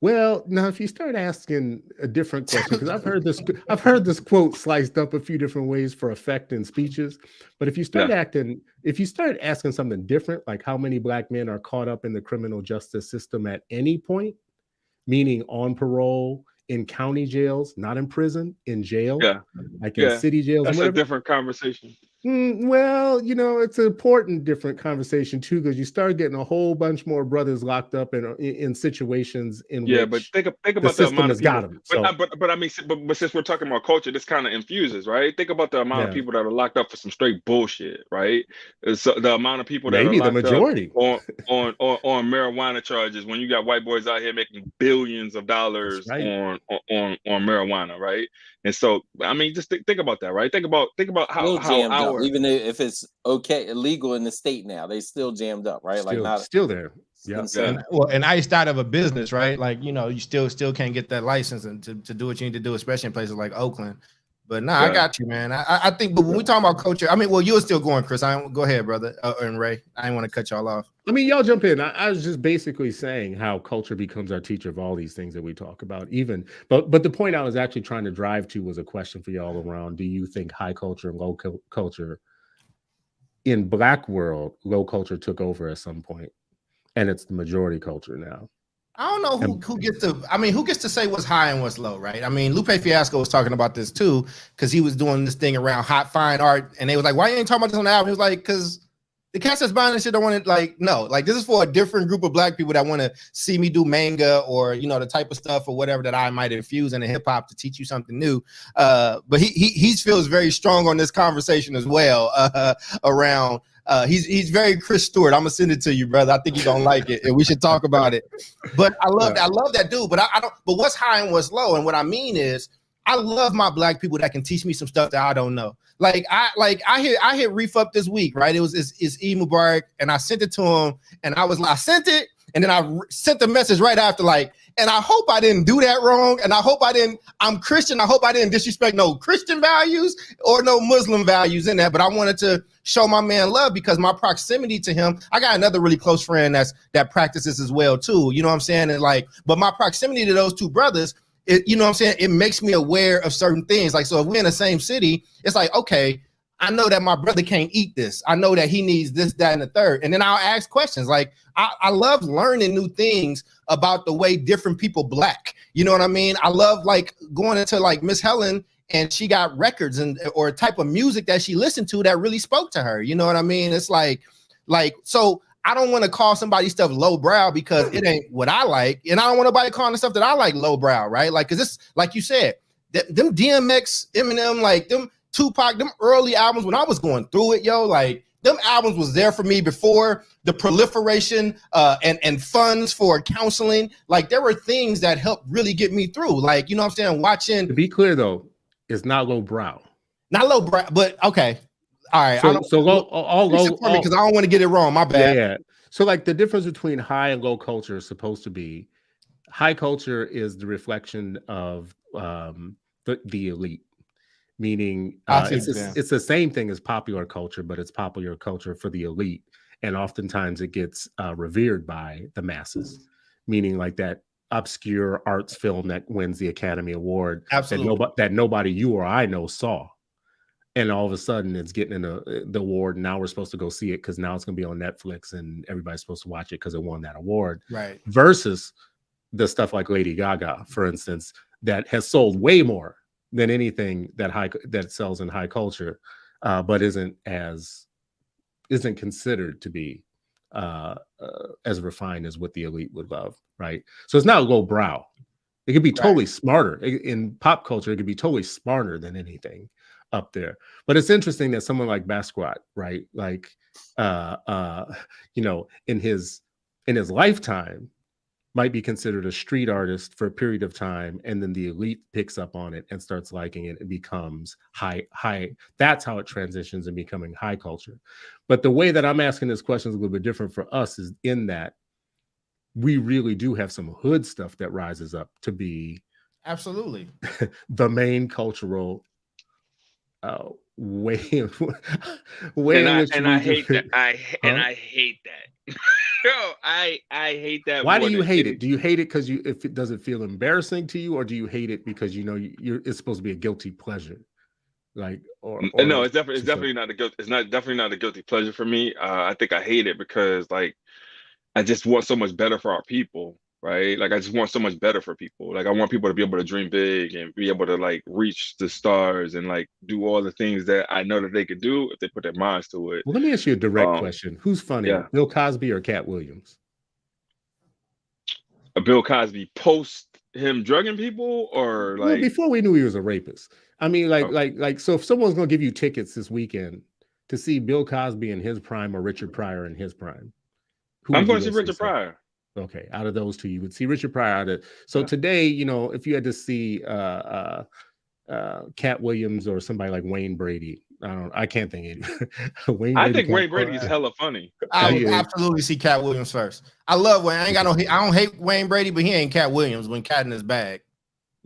Well, now if you start asking a different question, because I've heard this quote sliced up a few different ways for effect in speeches. But if you start asking something different, like how many Black men are caught up in the criminal justice system at any point, meaning on parole, in county jails, not in prison, in jail, like in city jails. That's a different conversation. Well, it's an important different conversation too, because you start getting a whole bunch more brothers locked up in situations in which but think about the system the amount has of people. got them. So. But I mean, but since we're talking about culture, this kind of infuses, right? Think about the amount of people that are locked up for some straight bullshit, right? So the amount of people that maybe are the majority on marijuana charges when you got white boys out here making billions of dollars on marijuana, right? And so, I mean, just think about that, right? Think about how our, even if it's illegal in the state now, they still jammed up, right? Still there. Yeah. And iced out of a business, right? Like, you still can't get that license and to do what you need to do, especially in places like Oakland. But I got you, man. I think, but when we talk about culture, I mean, well, you're still going, Chris. Go ahead, brother, and Ray. I didn't want to cut y'all off. I mean, y'all jump in. I was just basically saying how culture becomes our teacher of all these things that we talk about. But the point I was actually trying to drive to was a question for y'all around: do you think high culture and low culture in Black world, low culture took over at some point, and it's the majority culture now? I don't know who gets to say what's high and what's low, right? I mean, Lupe Fiasco was talking about this too, because he was doing this thing around hot fine art, and they was like, "Why you ain't talking about this on the album?" He was like, "Because the cats that's buying this shit don't want to, no, this is for a different group of Black people that want to see me do manga or the type of stuff or whatever that I might infuse into hip hop to teach you something new." But he feels very strong on this conversation as well around. He's very Chris Stewart. I'm gonna send it to you, brother. I think you're gonna like it, and we should talk about it. But I love that dude. But I don't. But what's high and what's low? And what I mean is, I love my Black people that can teach me some stuff that I don't know. Like I hit Reef up this week, right? It's E Mubarak, and I sent it to him, and I sent it, and then I sent the message right after, like, and I hope I didn't do that wrong, and I hope I'm Christian. I hope I didn't disrespect no Christian values or no Muslim values in that, but I wanted to show my man love because my proximity to him. I got another really close friend that practices as well too. You know what I'm saying? And like, but my proximity to those two brothers, you know what I'm saying? It makes me aware of certain things. Like, so if we're in the same city, it's like, okay, I know that my brother can't eat this. I know that he needs this, that, and the third. And then I'll ask questions. Like, I love learning new things about the way different people black. You know what I mean? I love like going into like Miss Helen, and she got records or a type of music that she listened to that really spoke to her. You know what I mean? It's like, so I don't want to call somebody's stuff lowbrow because it ain't what I like. And I don't want nobody calling the stuff that I like lowbrow, right? Like, cause it's like you said, them DMX, Eminem, like them Tupac, them early albums when I was going through it, yo, like them albums was there for me before the proliferation and funds for counseling. Like there were things that helped really get me through. Like, you know what I'm saying? Watching. To be clear though, it's not lowbrow. Not lowbrow, but okay. All right. So I'll go because I don't want to get it wrong. My bad. Yeah. So like the difference between high and low culture is supposed to be high culture is the reflection of the elite, meaning it's the same thing as popular culture, but it's popular culture for the elite, and oftentimes it gets revered by the masses, meaning like that obscure arts film that wins the Academy Award that nobody you or I know saw. And all of a sudden it's getting the award. And now we're supposed to go see it because now it's going to be on Netflix and everybody's supposed to watch it because it won that award. Right. Versus the stuff like Lady Gaga, for instance, that has sold way more than anything that sells in high culture, but isn't considered to be as refined as what the elite would love. Right. So it's not low brow. It could be totally smarter in pop culture. It could be totally smarter than anything up there. But it's interesting that someone like Basquiat, right, like you know, in his lifetime might be considered a street artist for a period of time, and then the elite picks up on it and starts liking it and becomes high. That's how it transitions and becoming high culture. But the way that I'm asking this question is a little bit different for us, is in that we really do have some hood stuff that rises up to be absolutely the main cultural way and I hate that. I hate that. Yo, I hate that. Why do you hate it? Do you hate it because does it feel embarrassing to you, or do you hate it because you know it's supposed to be a guilty pleasure? Like, or no, it's definitely not a guilty. It's definitely not a guilty pleasure for me. I think I hate it because like I just want so much better for our people. Right? Like I just want so much better for people. Like I want people to be able to dream big and be able to like reach the stars and like do all the things that I know that they could do if they put their minds to it. Well, let me ask you a direct question. Who's funnier, Bill Cosby or Cat Williams? Bill Cosby post him drugging people, or like before we knew he was a rapist. I mean, like so if someone's gonna give you tickets this weekend to see Bill Cosby in his prime or Richard Pryor in his prime, I'm going to see Richard Pryor. Okay, out of those two, you would see Richard Pryor. So today, you know, if you had to see Cat Williams or somebody like Wayne Brady, I can't think of Wayne. I think Wayne Brady is hella funny. I would absolutely see Cat Williams first. I love Wayne. I don't hate Wayne Brady, but he ain't Cat Williams when Cat in his bag.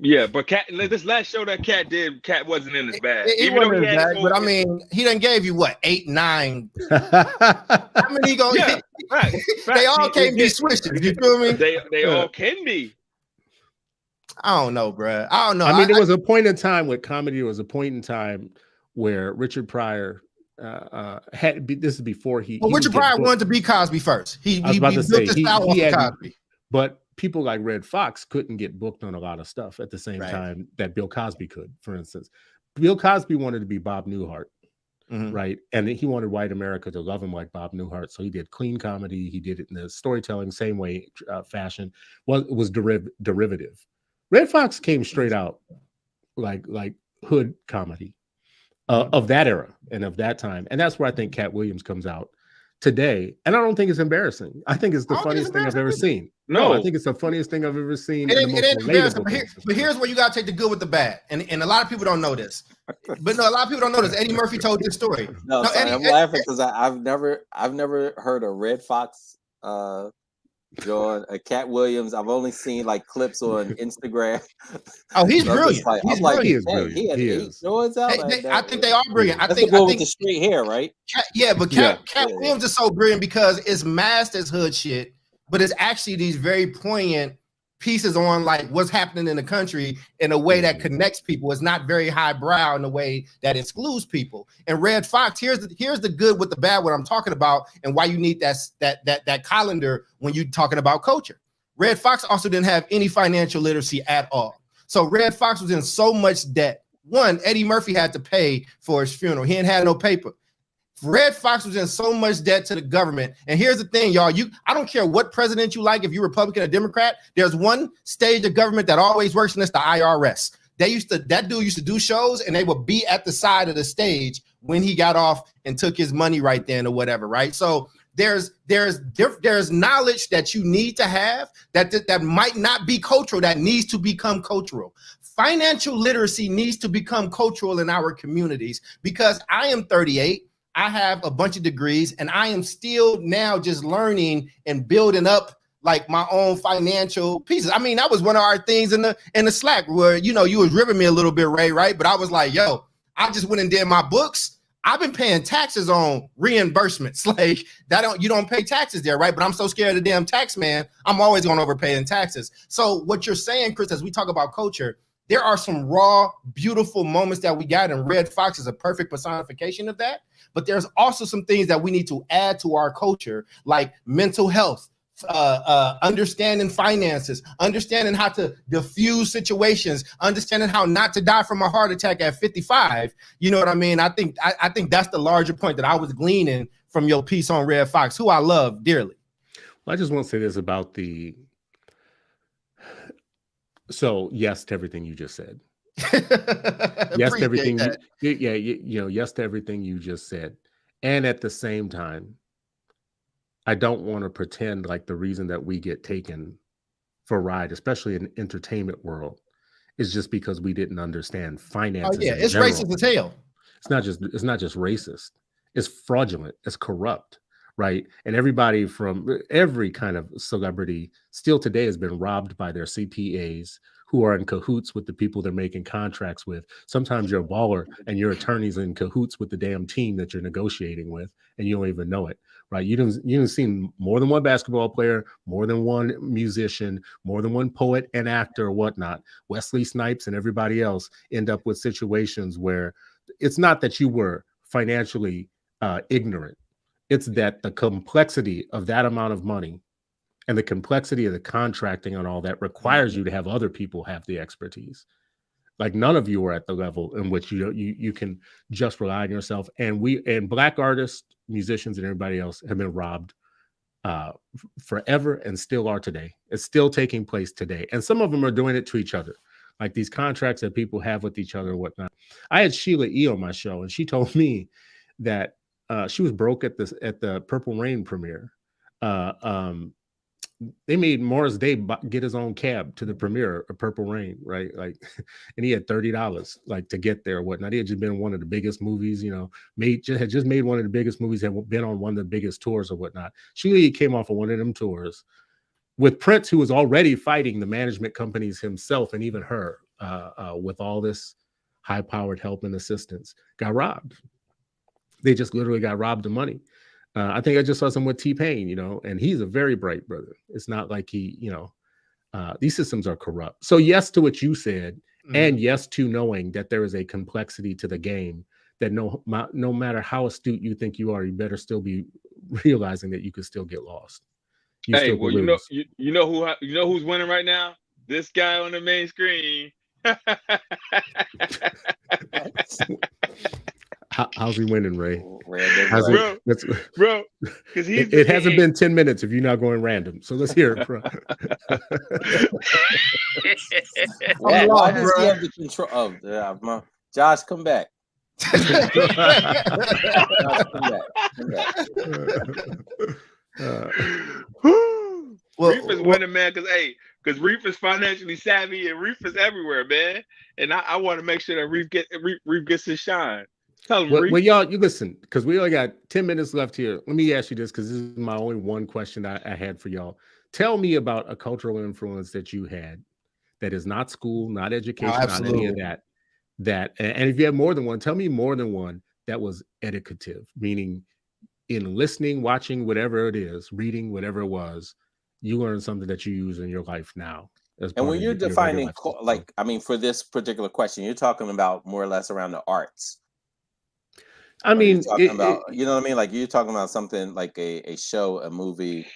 Yeah, but Cat, this last show that Cat did, Cat wasn't in his bag. He wasn't in his bag, but I mean, he done gave you what, 8, 9. How many go? Yeah, right. They all can't be switches. You feel me? They all can be. I don't know, bro. I don't know. I mean, there was a point in time with comedy. There was a point in time where Richard Pryor had. This is before he. Well, Richard Pryor wanted to be Cosby first. He built his style off of Cosby. But people like Red Fox couldn't get booked on a lot of stuff at the same time that Bill Cosby could. For instance, Bill Cosby wanted to be Bob Newhart, right? And he wanted white America to love him like Bob Newhart. So he did clean comedy. He did it in the storytelling same way, fashion. Well, it was derivative. Red Fox came straight out like hood comedy of that era and of that time. And that's where I think Cat Williams comes out today, and I don't think it's embarrassing. I think it's the I don't think it's funniest thing I've ever embarrassing seen. No, I No. think it's the funniest thing I've ever seen. It and the ain't, it ain't most embarrassing, relatable but here's where you gotta take the good with the bad, and a lot of people don't know this. But no, a lot of people don't know this. Eddie Murphy told this story. No, No, sorry, Eddie- I'm laughing because I've never heard of Red Fox join Cat Williams. I've only seen like clips on Instagram. Oh, he's So I'm brilliant. just like, He's I'm like, He is hey, brilliant. he had He 8 is. joints out. I think they are brilliant. I That's think the I one with think the straight hair, right? But Yeah. Cat Williams is so brilliant because it's masked as hood shit, but it's actually these very poignant pieces on like what's happening in the country in a way that connects people. It's not very highbrow in a way that excludes people. And Red Fox, here's the good with the bad, what I'm talking about, and why you need that colander when you're talking about culture. Red Fox also didn't have any financial literacy at all. So Red Fox was in so much debt. One, Eddie Murphy had to pay for his funeral. He ain't had no paper. Red Fox was in so much debt to the government. And here's the thing, y'all. I don't care what president you like, if you're Republican or Democrat, there's one stage of government that always works, and it's the IRS. That dude used to do shows, and they would be at the side of the stage when he got off and took his money right then or whatever, right? So there's knowledge that you need to have that might not be cultural, that needs to become cultural. Financial literacy needs to become cultural in our communities, because I am 38. I have a bunch of degrees, and I am still now just learning and building up like my own financial pieces. I mean, that was one of our things in the Slack where, you was ripping me a little bit, Ray, right? But I was like, yo, I just went and did my books. I've been paying taxes on reimbursements. Like you don't pay taxes there, right? But I'm so scared of the damn tax man, I'm always going to overpay in taxes. So what you're saying, Chris, as we talk about culture, there are some raw, beautiful moments that we got, and Red Fox is a perfect personification of that. But there's also some things that we need to add to our culture, like mental health, understanding finances, understanding how to diffuse situations, understanding how not to die from a heart attack at 55. You know what I mean? I think that's the larger point that I was gleaning from your piece on Red Fox, who I love dearly. Well, I just want to say this about so yes to everything you just said. Yes to everything. Yes to everything you just said. And at the same time, I don't want to pretend like the reason that we get taken for a ride, especially in the entertainment world, is just because we didn't understand finances. Oh yeah, it's racist as hell. It's not just racist. It's fraudulent. It's corrupt, right? And everybody from every kind of celebrity still today has been robbed by their CPAs, who are in cahoots with the people they're making contracts with. Sometimes you're a baller and your attorney's in cahoots with the damn team that you're negotiating with, and you don't even know it, right? You've seen more than one basketball player, more than one musician, more than one poet and actor or whatnot. Wesley Snipes and everybody else end up with situations where it's not that you were financially ignorant. It's that the complexity of that amount of money and the complexity of the contracting and all that requires you to have other people have the expertise. Like none of you are at the level in which you can just rely on yourself. And Black artists, musicians, and everybody else have been robbed forever and still are today. It's still taking place today. And some of them are doing it to each other, like these contracts that people have with each other and whatnot. I had Sheila E. on my show, and she told me that she was broke at the Purple Rain premiere. They made Morris Day get his own cab to the premiere of Purple Rain, right? Like, and he had $30 like to get there or whatnot. He had just been in one of the biggest movies, had just made one of the biggest movies, had been on one of the biggest tours or whatnot. She came off of one of them tours with Prince, who was already fighting the management companies himself, and even her with all this high-powered help and assistance, got robbed. They just literally got robbed of money. I think I just saw some with T-Pain, and he's a very bright brother. It's not like these systems are corrupt. So yes to what you said, and yes to knowing that there is a complexity to the game that no matter how astute you think you are, you better still be realizing that you could still get lost. Hey, well, you know who's winning right now? This guy on the main screen. How's he winning, Ray? Bro, because it hasn't been 10 minutes if you're not going random. So let's hear it, bro. Why does he have the control? Oh, Josh, come back. Reef is winning, man, because Reef is financially savvy and Reef is everywhere, man. And I want to make sure that Reef gets his shine. Tell him, Reef. Well, y'all, you listen, because we only got 10 minutes left here. Let me ask you this, because this is my only one question I had for y'all. Tell me about a cultural influence that you had that is not school, not education, not any of that. And if you have more than one, tell me more than one that was educative, meaning in listening, watching, whatever it is, reading, whatever it was, you learned something that you use in your life now. And when you're defining, like, I mean, for this particular question, you're talking about more or less around the arts. I mean, you know what I mean? Like, you're talking about something like a show, a movie,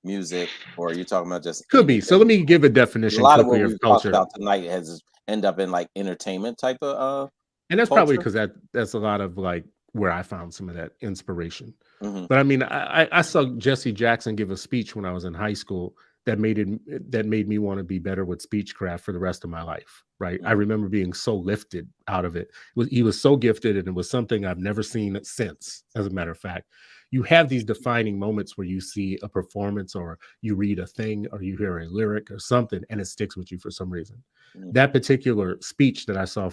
music, or you're talking about just could be. So let me give a definition. A lot of what we've talked about tonight has end up in like entertainment type of and that's probably because that's a lot of like where I found some of that inspiration. Mm-hmm. But I mean, I saw Jesse Jackson give a speech when I was in high school that made me want to be better with speechcraft for the rest of my life. Right. Mm-hmm. I remember being so lifted out of it. He was so gifted, and it was something I've never seen since. As a matter of fact, you have these defining moments where you see a performance or you read a thing or you hear a lyric or something and it sticks with you for some reason. Mm-hmm. That particular speech that I saw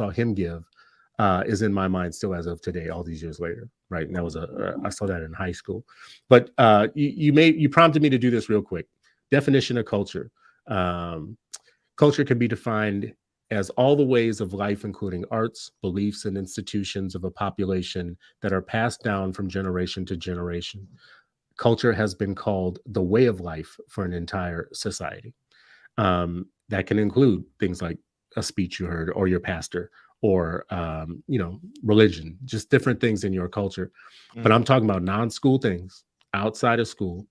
him give is in my mind still as of today, all these years later. Right. And that was I saw that in high school. But you prompted me to do this real quick. Definition of culture. Culture can be defined as all the ways of life, including arts, beliefs, and institutions of a population that are passed down from generation to generation. Culture has been called the way of life for an entire society. That can include things like a speech you heard, or your pastor, or religion, just different things in your culture. But I'm talking about non-school things outside of school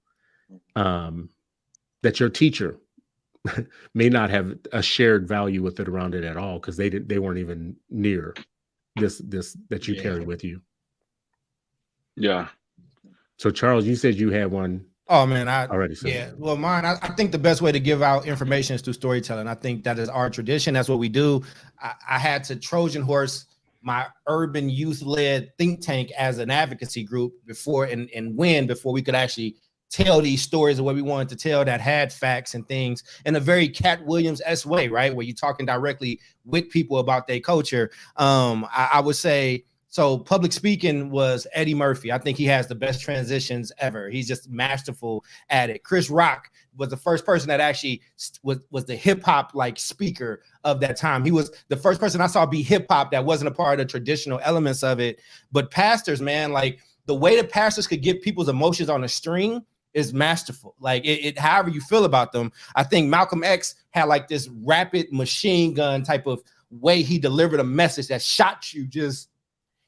that your teacher may not have a shared value with it around it at all, because they weren't even near this that you carry with you. Yeah. So Charles, you said you had one. Oh man, I already said. Yeah, well, mine. I think the best way to give out information is through storytelling. I think that is our tradition. That's what we do. I had to Trojan horse my urban youth-led think tank as an advocacy group before we could actually tell these stories the way we wanted to tell, that had facts and things in a very Cat Williams-esque way, right? Where you're talking directly with people about their culture. I would say, so public speaking was Eddie Murphy. I think he has the best transitions ever. He's just masterful at it. Chris Rock was the first person that actually was the hip hop like speaker of that time. He was the first person I saw be hip hop that wasn't a part of the traditional elements of it. But pastors, man, like the way that pastors could get people's emotions on a string is masterful. Like it however you feel about them. I think Malcolm X had like this rapid machine gun type of way he delivered a message that shot you, just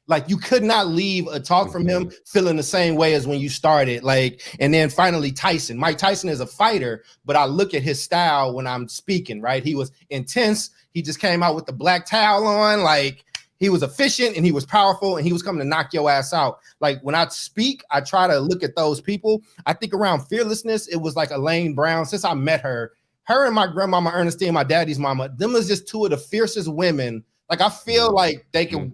like you could not leave a talk from him feeling the same way as when you started. Like, and then finally Tyson. Mike Tyson is a fighter, but I look at his style when I'm speaking, right? He was intense. He just came out with the black towel on, like he was efficient and he was powerful and he was coming to knock your ass out. Like when I speak, I try to look at those people. I think around fearlessness, it was like Elaine Brown. Since I met her and my grandmama Ernestine, my daddy's mama, them was just two of the fiercest women. Like I feel like they can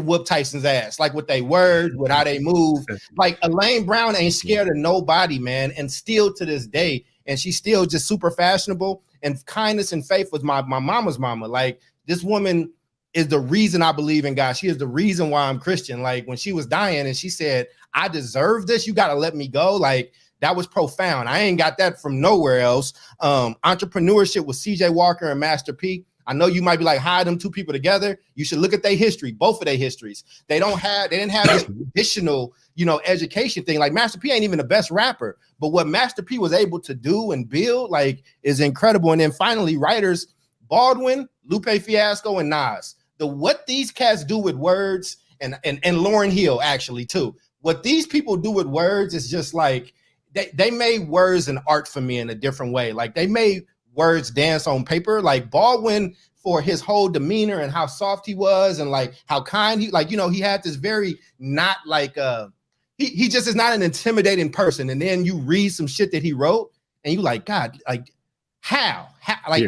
whoop Tyson's ass, like with their words, with how they move. Like Elaine Brown ain't scared of nobody, man. And still to this day, and she's still just super fashionable. And kindness and faith was my mama's mama. Like this woman is the reason I believe in God. She is the reason why I'm Christian. Like when she was dying and she said, I deserve this. You got to let me go. Like that was profound. I ain't got that from nowhere else. Entrepreneurship with CJ Walker and Master P. I know you might be like, hide them two people together. You should look at their history, both of their histories. They didn't have this traditional, education thing. Like Master P ain't even the best rapper, but what Master P was able to do and build, like, is incredible. And then finally, writers, Baldwin, Lupe Fiasco, and Nas. What these cats do with words, and Lauryn Hill actually too. What these people do with words is just like, they made words and art for me in a different way. Like they made words dance on paper. Like Baldwin, for his whole demeanor and how soft he was and like how kind he, like, he had this very not like he just is not an intimidating person. And then you read some shit that he wrote and you like, God, like how like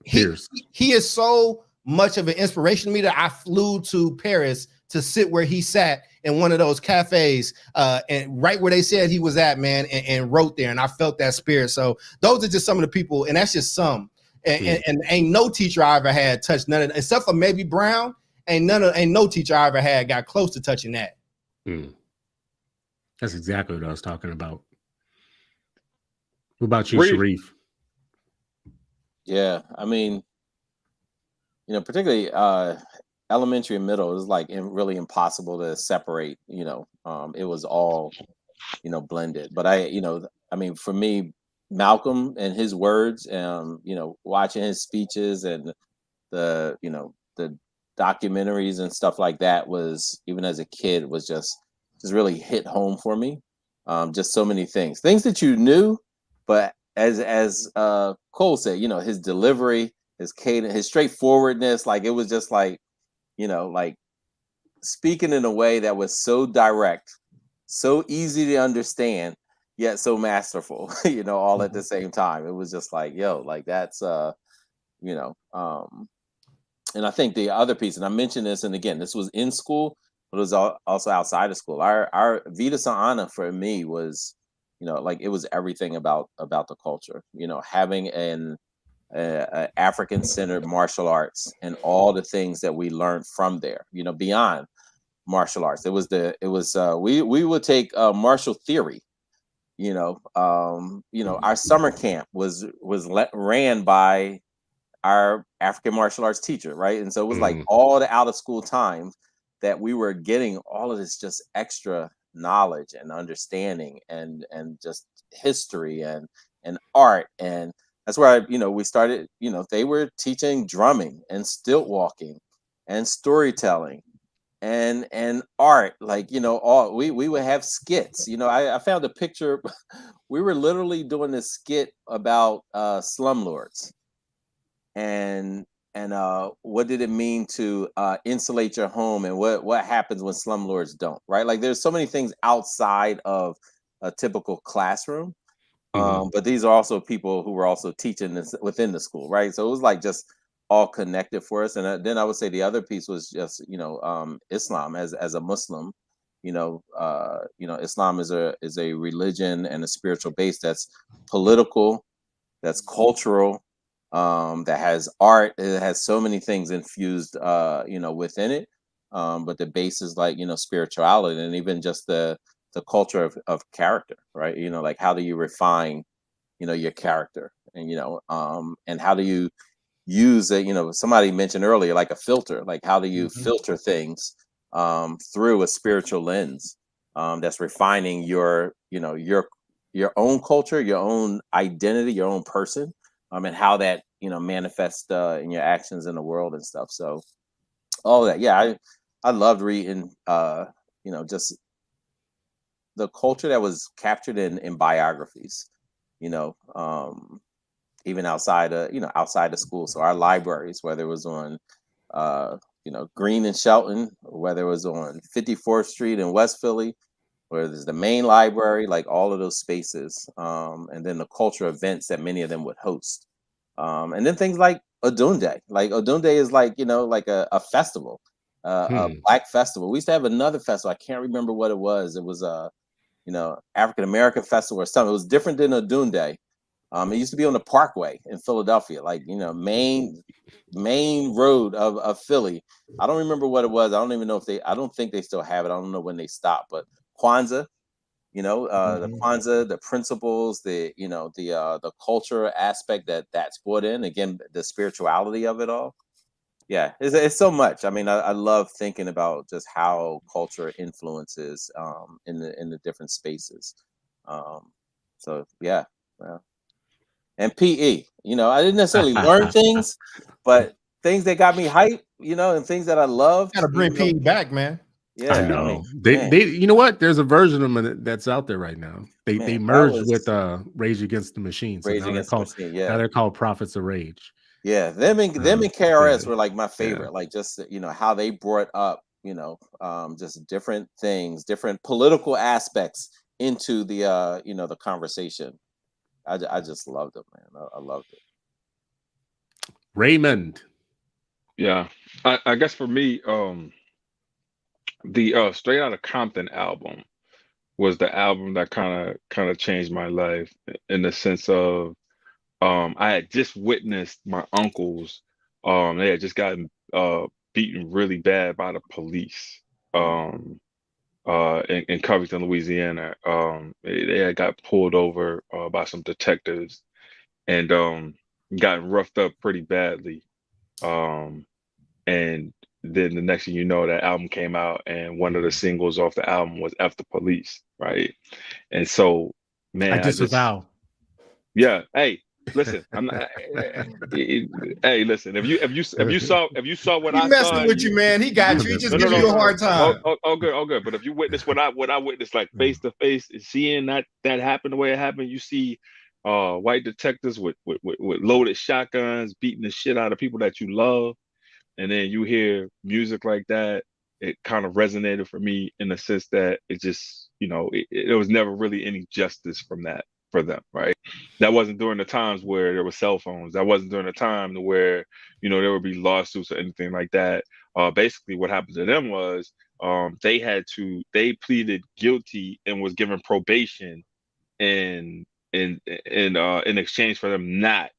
Here's. He is so much of an inspiration to me that I flew to Paris to sit where he sat in one of those cafes, and right where they said he was at, man, and wrote there. And I felt that spirit. So those are just some of the people, and that's just some. And ain't no teacher I ever had touched none of it, except for maybe Brown. Ain't no teacher I ever had got close to touching that. That's exactly what I was talking about. What about you, Reed. Sharif? Yeah, I mean, particularly elementary and middle, it was like really impossible to separate. It was all blended. But I mean, for me, Malcolm and his words, watching his speeches and the documentaries and stuff like that was, even as a kid, was just really hit home for me. Just so many things that you knew, but as Cole said, his delivery, his cadence, his straightforwardness, like it was just like, like speaking in a way that was so direct, so easy to understand, yet so masterful, all at the same time. It was just like, like that's and I think the other piece, and I mentioned this, and again, this was in school, but it was also outside of school. Our Vita Sa'ana for me was, like it was everything about the culture. Having an African-centered martial arts and all the things that we learned from there. Beyond martial arts, we would take martial theory. Our summer camp was ran by our African martial arts teacher, right? And so it was like all the out of school times that we were getting all of this just extra knowledge and understanding and just history and art. And that's where we started, they were teaching drumming and stilt walking and storytelling and art, like all we would have skits. I found a picture. We were literally doing this skit about slumlords and what did it mean to insulate your home, and what happens when slumlords don't, right? Like there's so many things outside of a typical classroom, but these are also people who were also teaching this within the school, right? So it was like just all connected for us. And then I would say the other piece was just Islam as a Muslim. Islam is a religion and a spiritual base that's political, that's cultural, that has art. It has so many things infused, within it. But the base is like, spirituality, and even just the culture of character, right? Like how do you refine, your character, and, and how do you use it? Somebody mentioned earlier, like a filter, like how do you filter things, through a spiritual lens, that's refining your own culture, your own identity, your own person. And how that manifests in your actions in the world and stuff. So all that, yeah, I loved reading just the culture that was captured in biographies, even outside of school. So our libraries, whether it was on Green and Shelton, whether it was on 54th Street in West Philly, where there's the main library, like all of those spaces, and then the cultural events that many of them would host. And then things like Odunde. Like Odunde is like, like a festival, a Black festival. We used to have another festival. I can't remember what it was. It was a, African American festival or something. It was different than Odunde. It used to be on the Parkway in Philadelphia, like, main road of Philly. I don't remember what it was. I don't even know I don't think they still have it. I don't know when they stopped, but Kwanzaa, the Kwanzaa, the principles, the culture aspect that's brought in, again, the spirituality of it all. Yeah, it's so much. I mean, I love thinking about just how culture influences in the different spaces. So yeah. And PE, I didn't necessarily learn things, but things that got me hype, and things that I loved. Gotta bring PE back, man. Yeah, I know. They you know what? There's a version of them that's out there right now. They merged with Rage Against the Machine. So Rage Against the Machine, yeah. Now they're called Prophets of Rage. Yeah, them and KRS were like my favorite. Like just how they brought up just different things, different political aspects into the the conversation. I just loved it, man. I loved it. Raymond. Yeah, I guess for me, The Straight Outta Compton album was the album that kind of changed my life in the sense of I had just witnessed my uncles they had just gotten beaten really bad by the police in Covington, Louisiana. They had got pulled over by some detectives and got roughed up pretty badly. Um, and then the next thing you know, that album came out, and one of the singles off the album was "F the Police," right? And so, I man, disavow. yeah. Hey, listen, I'm not. Hey, listen. If you saw what He I messing saw, with you, man. He got you. He just giving you a hard time. Oh, good, oh, good. But if you witness what I witnessed, like face to face, seeing that happen the way it happened, you see, white detectives with loaded shotguns beating the shit out of people that you love, and then you hear music like that. It kind of resonated for me in the sense that it just, it was never really any justice from that for them, right? That wasn't during the times where there were cell phones. That wasn't during the time where, there would be lawsuits or anything like that. Basically, what happened to them was they pleaded guilty and was given probation in in exchange for them not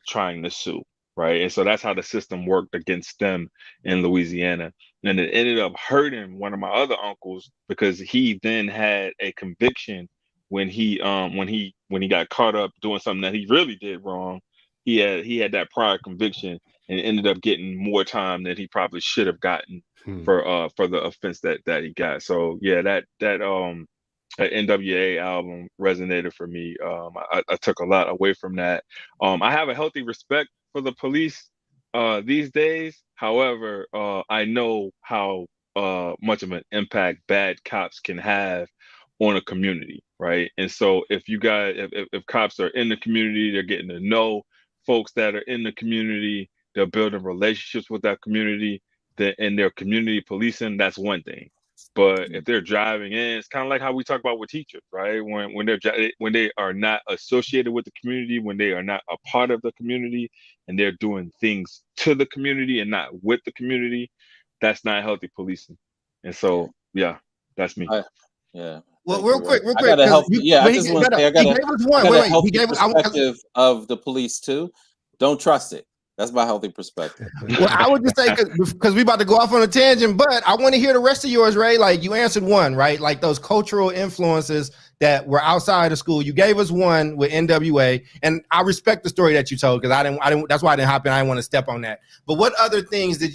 trying to sue, right? And so that's how the system worked against them in Louisiana. And it ended up hurting one of my other uncles because he then had a conviction when he got caught up doing something that he really did wrong. He had that prior conviction and ended up getting more time than he probably should have gotten for the offense that he got. So yeah, that NWA album resonated for me. I took a lot away from that. I have a healthy respect for the police these days. However, I know how much of an impact bad cops can have on a community, right? And so if cops are in the community, they're getting to know folks that are in the community, they're building relationships with that community, and they're community policing, that's one thing. But if they're driving in, it's kind of like how we talk about with teachers, right? When they are not associated with the community, when they are not a part of the community, and they're doing things to the community and not with the community, that's not healthy policing. And so, yeah, that's me. Yeah. Well, Thank real you, quick, I got a healthy. I just want to say I got a healthy perspective of the police too. Don't trust it. That's my healthy perspective. Well, I would just say because we about to go off on a tangent, but I want to hear the rest of yours, Ray. Like you answered one, right? Like those cultural influences that were outside of school. You gave us one with NWA, and I respect the story that you told because I didn't. That's why I didn't hop in. I didn't want to step on that. But what other things did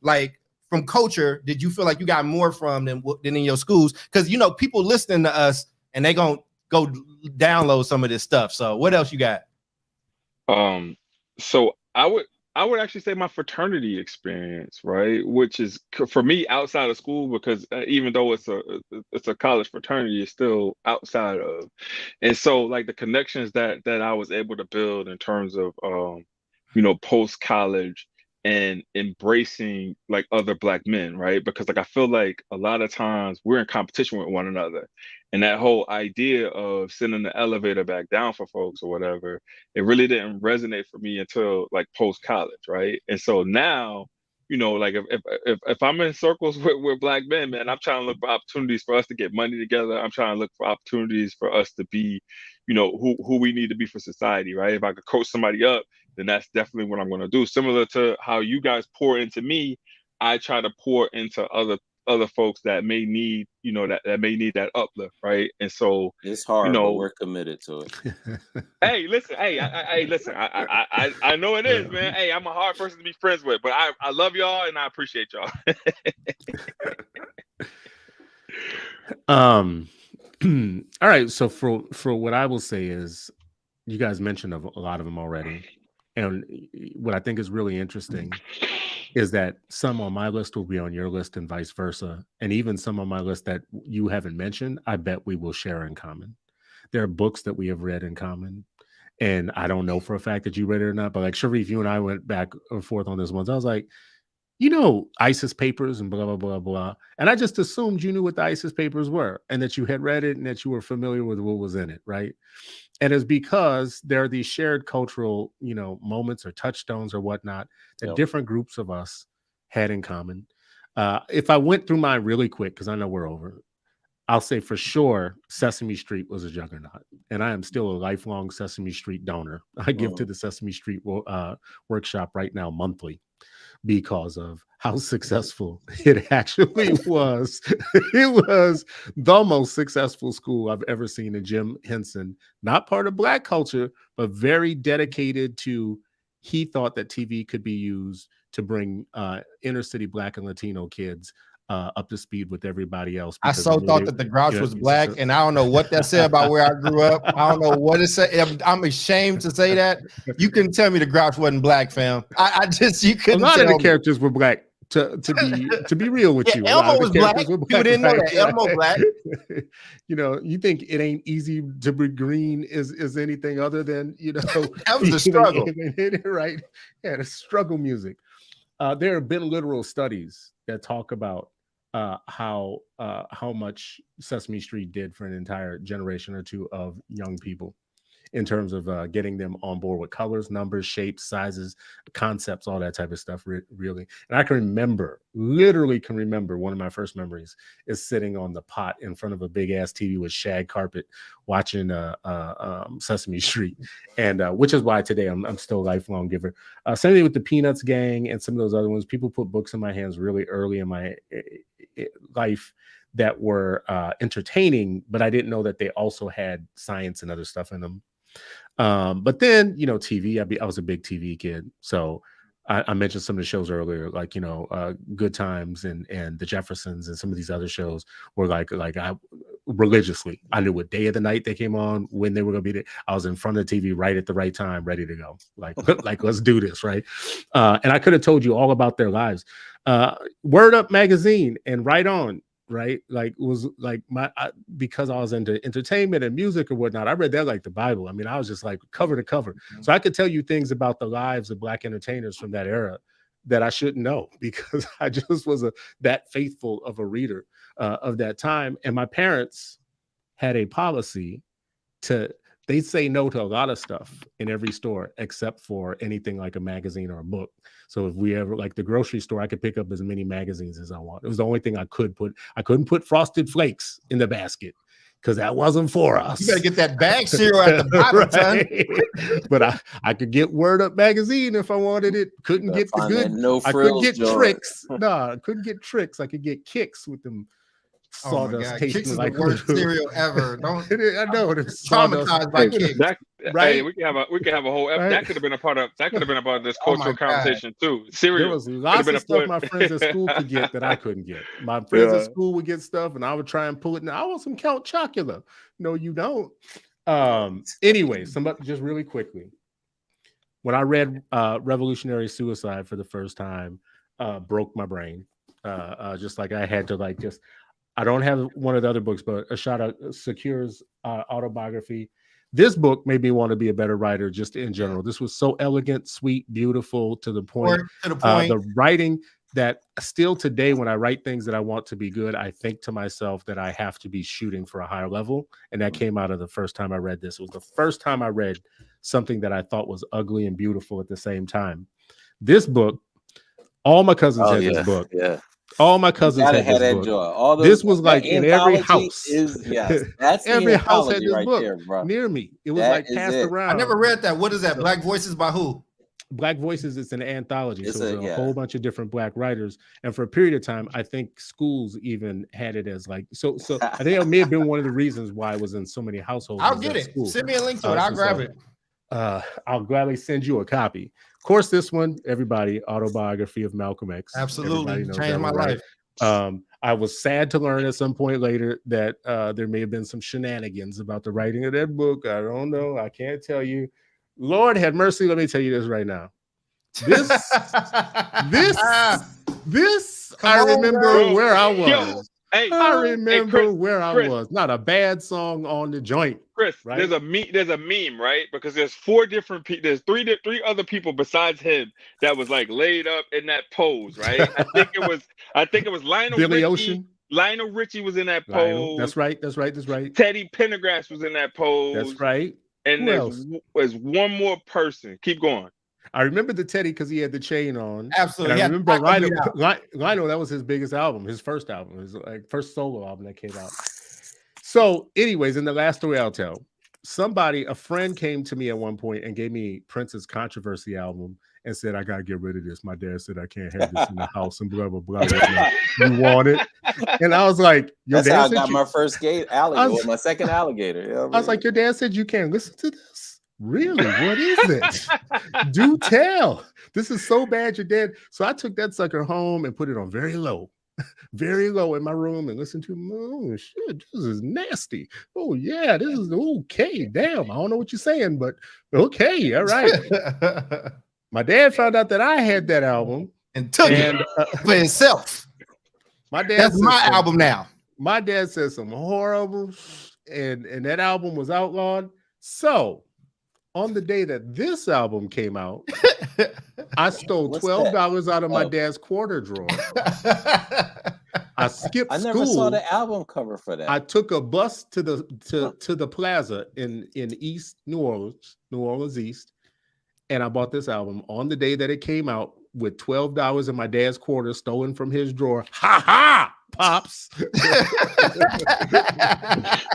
like from culture did you feel like you got more from than in your schools? Because people listening to us and they gonna go download some of this stuff. So what else you got? So I would actually say my fraternity experience, right? Which is for me outside of school because even though it's a college fraternity, it's still outside of. And so like the connections that I was able to build in terms of post college and embracing like other Black men, right? Because like I feel like a lot of times we're in competition with one another. And that whole idea of sending the elevator back down for folks or whatever, it really didn't resonate for me until like post college, right? And so now, like if I'm in circles with Black men, man, I'm trying to look for opportunities for us to get money together. I'm trying to look for opportunities for us to be, who we need to be for society, right? If I could coach somebody up, then that's definitely what I'm going to do. Similar to how you guys pour into me, I try to pour into other folks that may need, that may need that uplift, right? And so it's hard, but we're committed to it. Hey, listen, listen. I know it is, man. Hey, I'm a hard person to be friends with, but I love y'all and I appreciate y'all. All right. So for what I will say is, you guys mentioned a lot of them already, and what I think is really interesting is that some on my list will be on your list and vice versa, and even some on my list that you haven't mentioned, I bet we will share in common. There are books that we have read in common, and I don't know for a fact that you read it or not, but like Sharif, you and I went back and forth on this once. I was like, ISIS papers and blah, blah, blah, blah. And I just assumed you knew what the ISIS papers were and that you had read it and that you were familiar with what was in it, right? And it's because there are these shared cultural, moments or touchstones or whatnot that different groups of us had in common. If I went through mine really quick, because I know we're over, I'll say for sure Sesame Street was a juggernaut, and I am still a lifelong Sesame Street donor. I give to the Sesame Street workshop right now monthly because of how successful it actually was. It was the most successful school I've ever seen. And Jim Henson, not part of Black culture, but very dedicated to, he thought that TV could be used to bring inner city Black and Latino kids up to speed with everybody else. I so thought that the Grouch was Black, and I don't know what that said about where I grew up. I don't know what it said. I'm ashamed to say that. You couldn't tell me the Grouch wasn't Black, fam. I just, you couldn't. A lot of the me. characters were Black. To be real with you, Elmo was Black. You didn't know that Elmo Black. You know, you think it ain't easy to be green is anything other than, you know, that was the struggle, right? Yeah, the struggle music. There have been literal studies that talk about how much Sesame Street did for an entire generation or two of young people in terms of getting them on board with colors, numbers, shapes, sizes, concepts, all that type of stuff, really. And I can remember, literally can remember, one of my first memories is sitting on the pot in front of a big ass TV with shag carpet watching Sesame Street. And which is why today I'm still a lifelong giver. Same thing with the Peanuts gang and some of those other ones. People put books in my hands really early in my life that were entertaining, but I didn't know that they also had science and other stuff in them. But then, you know, TV, I was a big TV kid. So I mentioned some of the shows earlier, like, you know, Good Times and The Jeffersons and some of these other shows were like I religiously, I knew what day of the night they came on, when they were going to be there. I was in front of the TV right at the right time, ready to go. Like let's do this, right? And I could have told you all about their lives. Word Up magazine and Right On, right? Like, was like because I was into entertainment and music or whatnot, I read that like the Bible. I mean, I was just like cover to cover. So I could tell you things about the lives of Black entertainers from that era that I shouldn't know, because I just was that faithful of a reader of that time. And my parents had a policy they say no to a lot of stuff in every store except for anything like a magazine or a book. So if we ever, like the grocery store, I could pick up as many magazines as I want. It was the only thing I could put. I couldn't put Frosted Flakes in the basket because that wasn't for us. You gotta get that bag cereal at the bottom, son. But I could get Word Up magazine if I wanted it. Couldn't get the good. I couldn't get Tricks. No, I couldn't get Tricks. I could get Kicks with them. Sawdust tasting Kicks like the worst cereal ever. Don't I know it's traumatized by Kicks. Right? Hey, we can have a whole right? That could have been a part of this cultural conversation too. Cereal. There was lots of stuff my friends at school could get that I couldn't get. My friends at school would get stuff and I would try and pull it. Now I want some Count Chocula. No, you don't. Anyway, just really quickly. When I read Revolutionary Suicide for the first time, broke my brain. Just like I had to I don't have one of the other books, but a shot of Secure's autobiography. This book made me want to be a better writer just in general. This was so elegant, sweet, beautiful, to the point. The writing that still today, when I write things that I want to be good, I think to myself that I have to be shooting for a higher level. And that came out of the first time I read this. It was the first time I read something that I thought was ugly and beautiful at the same time. This book, all my cousins had this book. Yeah. All my cousins had this book. Joy. This was like in every house. That's every house had this right book there, near me. It was like passed around. I never read that. What is that? Black Voices by who? Black Voices. It's an anthology. So it's a whole bunch of different Black writers. And for a period of time, I think schools even had it as like so. I think it may have been one of the reasons why it was in so many households. I'll get it. Send me a link to it. I'll grab it. I'll gladly send you a copy. Of course, this one, everybody, Autobiography of Malcolm X. Absolutely changed my life. I was sad to learn at some point later that there may have been some shenanigans about the writing of that book. I don't know. I can't tell you. Lord have mercy. Let me tell you this right now. This, I remember where I was. I remember where I was. Not a bad song on the joint. Chris, right? There's a meme, right? Because there's four different people. There's three other people besides him that was like laid up in that pose, right? I think it was Lionel Billy Richie. Ocean. Lionel Richie was in that pose. That's right. Teddy Pendergrass was in that pose. That's right. And there's one more person. Keep going. I remember the Teddy because he had the chain on. Absolutely. And I Yeah, remember Taco Meat out. Lionel, that was his biggest album, his first album, his like first solo album that came out. So, anyways, in the last story I'll tell, a friend came to me at one point and gave me Prince's Controversy album and said, I gotta get rid of this. My dad said I can't have this in the house and blah blah blah. You want it? And I was like, that's how I got my first alligator, my second alligator. You know I was like, your dad said you can't listen to this? Really? What is it? Do tell. This is so bad you're dead. So I took that sucker home and put it on very low in my room and listened to, oh shit, this is nasty. Oh yeah, this is okay. Damn, I don't know what you're saying, but okay, all right. My dad found out that I had that album and took it for himself. My dad That's my album now. My dad said some horrible, and that album was outlawed. So on the day that this album came out, I stole $12 out of my dad's quarter drawer. I skipped school. I never saw the album cover for that. I took a bus to the plaza in East New Orleans East, and I bought this album on the day that it came out with $12 in my dad's quarter stolen from his drawer. Ha ha! Pops.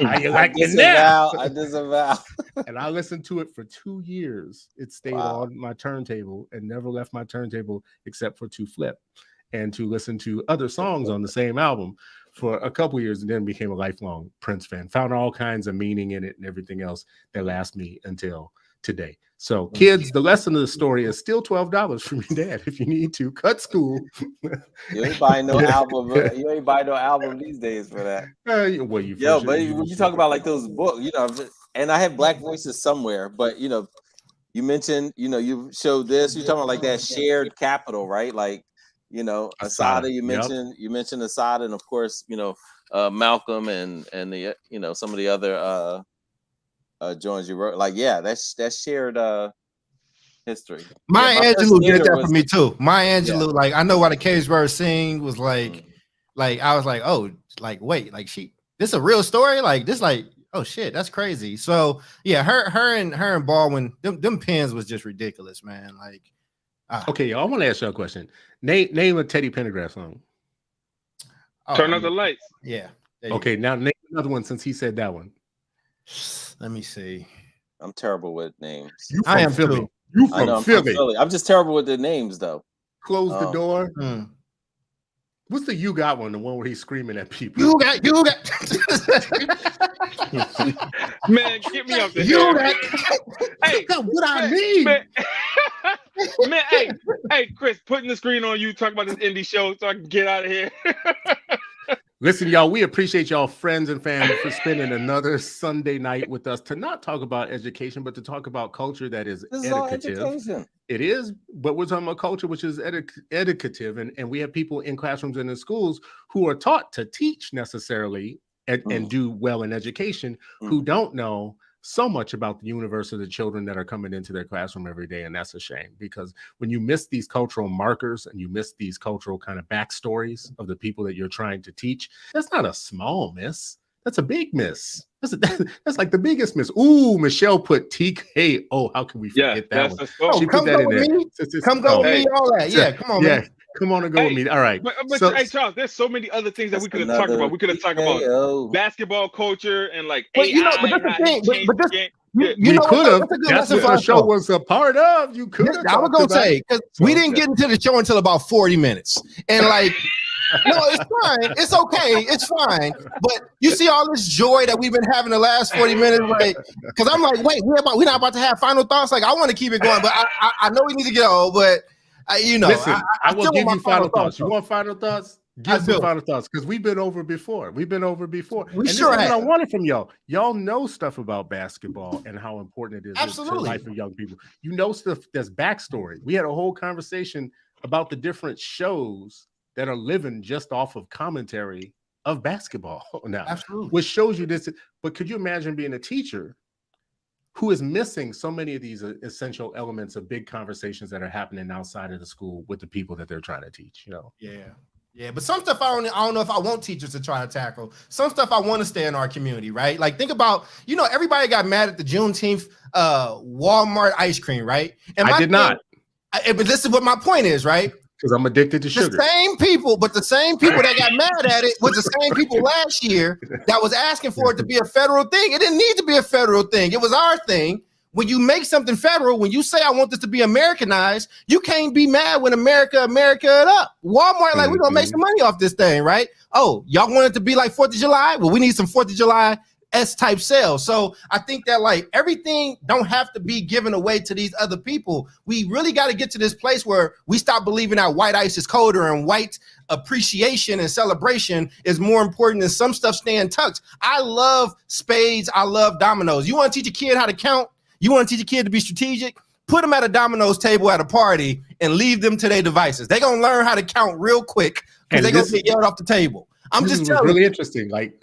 How you like it now? I disavow. And I listened to it for 2 years. It stayed on my turntable and never left my turntable except for to flip and to listen to other songs on the same album for a couple years, and then became a lifelong Prince fan. Found all kinds of meaning in it and everything else that lasts me until today. So kids, the lesson of the story is still $12 from your dad if you need to cut school. You ain't buying no album. You ain't buying no album these days for that. But when you talk about like those books, and I have Black Voices somewhere, but you mentioned, you showed this, you're talking about like that shared capital, right? Like, Assata, you mentioned Assata, and of course, Malcolm and the, some of the other joints you wrote, like, that's shared history. Maya Angelou did that for me too. Maya Angelou, like, I know why the Cagebird sing was like I was like, oh, like, wait, like this a real story? Like this, like, oh shit, that's crazy. So yeah, her and Baldwin, them pens was just ridiculous, man. Like, okay, I want to ask you a question. Name a Teddy Pendergrass song. Turn Out the Lights. Yeah. Okay, now name another one since he said that one. Let me see. I'm terrible with names. I am Philly. You from Philly. I'm just terrible with the names though. Close the door. What's the You Got one? The one where he's screaming at people. You got. Man, get me up there. You got. Hey, what I mean? Man, hey, Chris, putting the screen on you, talk about this indie show so I can get out of here. Listen, y'all, we appreciate y'all friends and family for spending another Sunday night with us to not talk about education, but to talk about culture that is educative. It is, but we're talking about culture which is educative, and we have people in classrooms and in schools who are taught to teach necessarily and do well in education who don't know so much about the universe of the children that are coming into their classroom every day. And that's a shame, because when you miss these cultural markers and you miss these cultural kind of backstories of the people that you're trying to teach, that's not a small miss. That's a big miss. That's like the biggest miss. Ooh, Michelle put TK. Oh, how can we forget that one? She put that in there. Come go with me, all that. Yeah, come on, man. Come on and go with me. All right. But hey, Charles, there's so many other things that we could have talked about. We could have talked about basketball culture and like AI. But that's the thing. We could have. That's what the show was a part of. You could have. I was gonna say, because we didn't get into the show until about 40 minutes, and like. No, it's fine. It's okay. It's fine. But you see all this joy that we've been having the last 40 minutes, like, because I'm like, wait, we're not about to have final thoughts. Like, I want to keep it going, but I know we need to go. But listen, I will give you final thoughts. You want final thoughts? Give some final thoughts, because we've been over before. We sure have. I wanted from y'all. Y'all know stuff about basketball and how important it is to the life of young people. You know stuff that's backstory. We had a whole conversation about the different shows that are living just off of commentary of basketball now. Absolutely. Which shows you this. But could you imagine being a teacher who is missing so many of these essential elements of big conversations that are happening outside of the school with the people that they're trying to teach, Yeah, but some stuff I don't know if I want teachers to try to tackle. Some stuff I want to stay in our community, right? Like, think about, everybody got mad at the Juneteenth Walmart ice cream, right? And I did not. But this is what my point is, right? Because I'm addicted to The sugar. same people that got mad at it was the same people last year that was asking for it to be a federal thing. It didn't need to be a federal thing. It was our thing. When you make something federal, when you say I want this to be Americanized, you can't be mad when America it up. Walmart, like, we're gonna make some money off this thing, right? Oh, y'all want it to be like 4th of July? Well, we need some 4th of July S-type sales. So I think that like everything don't have to be given away to these other people. We really got to get to this place where we stop believing that white ice is colder and white appreciation and celebration is more important than some stuff staying tucked. I love spades. I love dominoes. You want to teach a kid how to count? You want to teach a kid to be strategic? Put them at a dominoes table at a party and leave them to their devices. They're going to learn how to count real quick because they're going to get yelled off the table. I'm just telling you. Really interesting. Like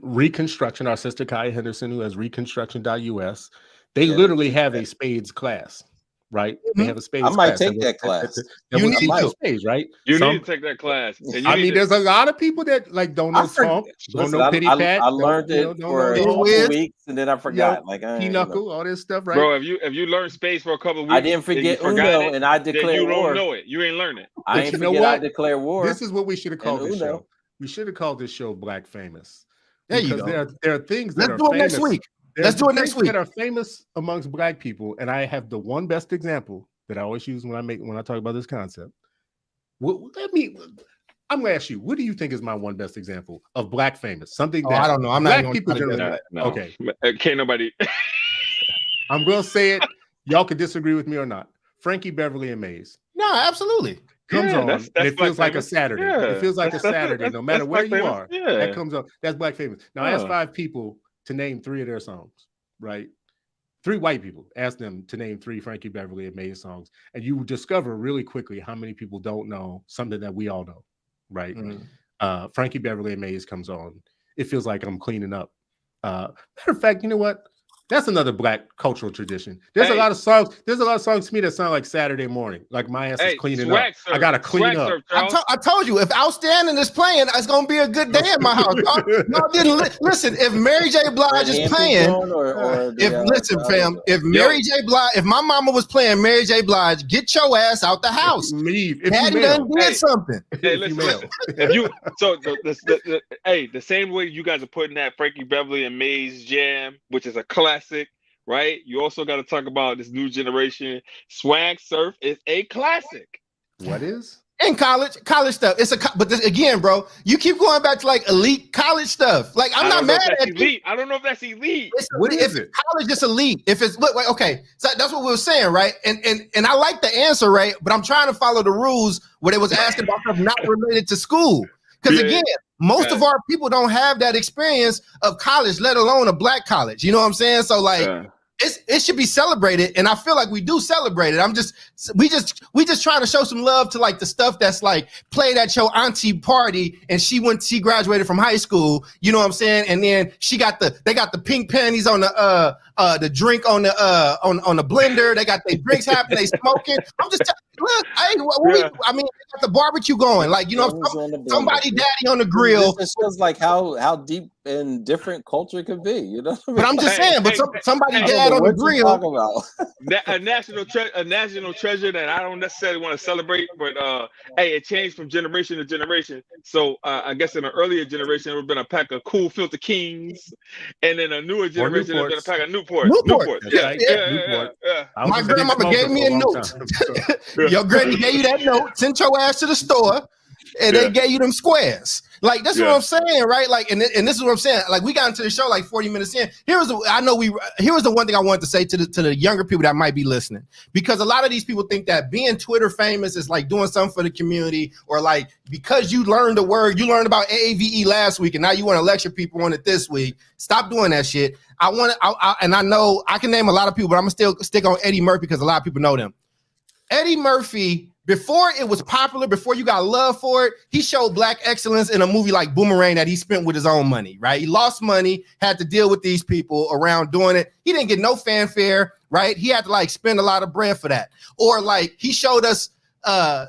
Reconstruction, our sister Kaya Henderson, who has reconstruction.us, they literally have a spades class, right? They have a spades class. I might take that class. You need to spades, right? You need to take that class. There's a lot of people that like don't know Trump, don't know Pity Pat. I learned it for a couple weeks and then I forgot. Like Pinochle, all this stuff, right? Bro, if you learn spades for a couple of weeks, I didn't forget Uno and I declared you war. don't know it. You ain't learn it. I ain't forget I declared war. This is what we should have called this show. We should have called this show Black Famous. There you go. There are things that Let's do it next week. Let's do it next week. That are famous amongst Black people, and I have the one best example that I always use when I talk about this concept. I'm gonna ask you, what do you think is my one best example of Black famous? Something that I don't know. I'm Black not people generally. No. Okay, can't nobody. I'm gonna say it. Y'all can disagree with me or not. Frankie Beverly and Maze. No, absolutely. Comes on, that's and it feels like a famous. Saturday. Yeah. It feels like a Saturday, no matter where you are. Yeah. That comes up. That's Black famous. Now, I asked 5 people to name 3 of their songs, right? 3 white people. Ask them to name 3 Frankie Beverly and Maze songs, and you will discover really quickly how many people don't know something that we all know, right? Mm-hmm. Frankie Beverly and Maze comes on. It feels like I'm cleaning up. Matter of fact, you know what? That's another Black cultural tradition. There's a lot of songs. There's a lot of songs to me that sound like Saturday morning. Like my ass is cleaning up. I gotta clean up. I told you, if Outstanding is playing, it's gonna be a good day in my house. Y'all didn't listen. If Mary J. Blige is playing, if Mary J. Blige, if my mama was playing Mary J. Blige, get your ass out the house. Leave. Daddy done did something. Hey, listen. If you the same way you guys are putting that Frankie Beverly and Maze jam, which is a classic, right? You also got to talk about this new generation. Swag Surf is a classic. What is? In college stuff. But again, bro, you keep going back to like elite college stuff. Like I'm not mad at elite. I don't know if that's elite. What is it? College is elite. If it's okay, so that's what we were saying, right? And I like the answer, right? But I'm trying to follow the rules where they was asking about stuff not related to school. Because again, most of our people don't have that experience of college, let alone a Black college. You know what I'm saying? So like, it should be celebrated, and I feel like we do celebrate it. We just trying to show some love to like the stuff that's like played at your auntie party, and she graduated from high school. You know what I'm saying? And then they got the pink panties on the drink on the blender. They got their drinks happening. They smoking. I'm just look. I mean, they got the barbecue going. Like somebody daddy on the grill. It shows like how deep and different culture could be. You know. But I'm just saying. But somebody dad on the grill. A national treasure that I don't necessarily want to celebrate, but it changed from generation to generation. So I guess in an earlier generation, it would have been a pack of Cool Filter Kings, and then a newer generation, it would have been a pack of Newport. Yeah. My grandmama gave me a note. Your granny gave you that note. Sent your ass to the store. And they gave you them squares. Like, that's what I'm saying, right? Like, and this is what I'm saying. Like, we got into the show like 40 minutes in. Here was the one thing I wanted to say to the younger people that might be listening. Because a lot of these people think that being Twitter famous is like doing something for the community, or like because you learned a word, you learned about AAVE last week, and now you want to lecture people on it this week. Stop doing that shit. And I know I can name a lot of people, but I'm gonna still stick on Eddie Murphy because a lot of people know them. Eddie Murphy, before it was popular, before you got love for it, he showed Black excellence in a movie like Boomerang that he spent with his own money, right? He lost money, had to deal with these people around doing it. He didn't get no fanfare, right? He had to like spend a lot of bread for that. Or like he showed us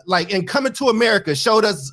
like in Coming to America,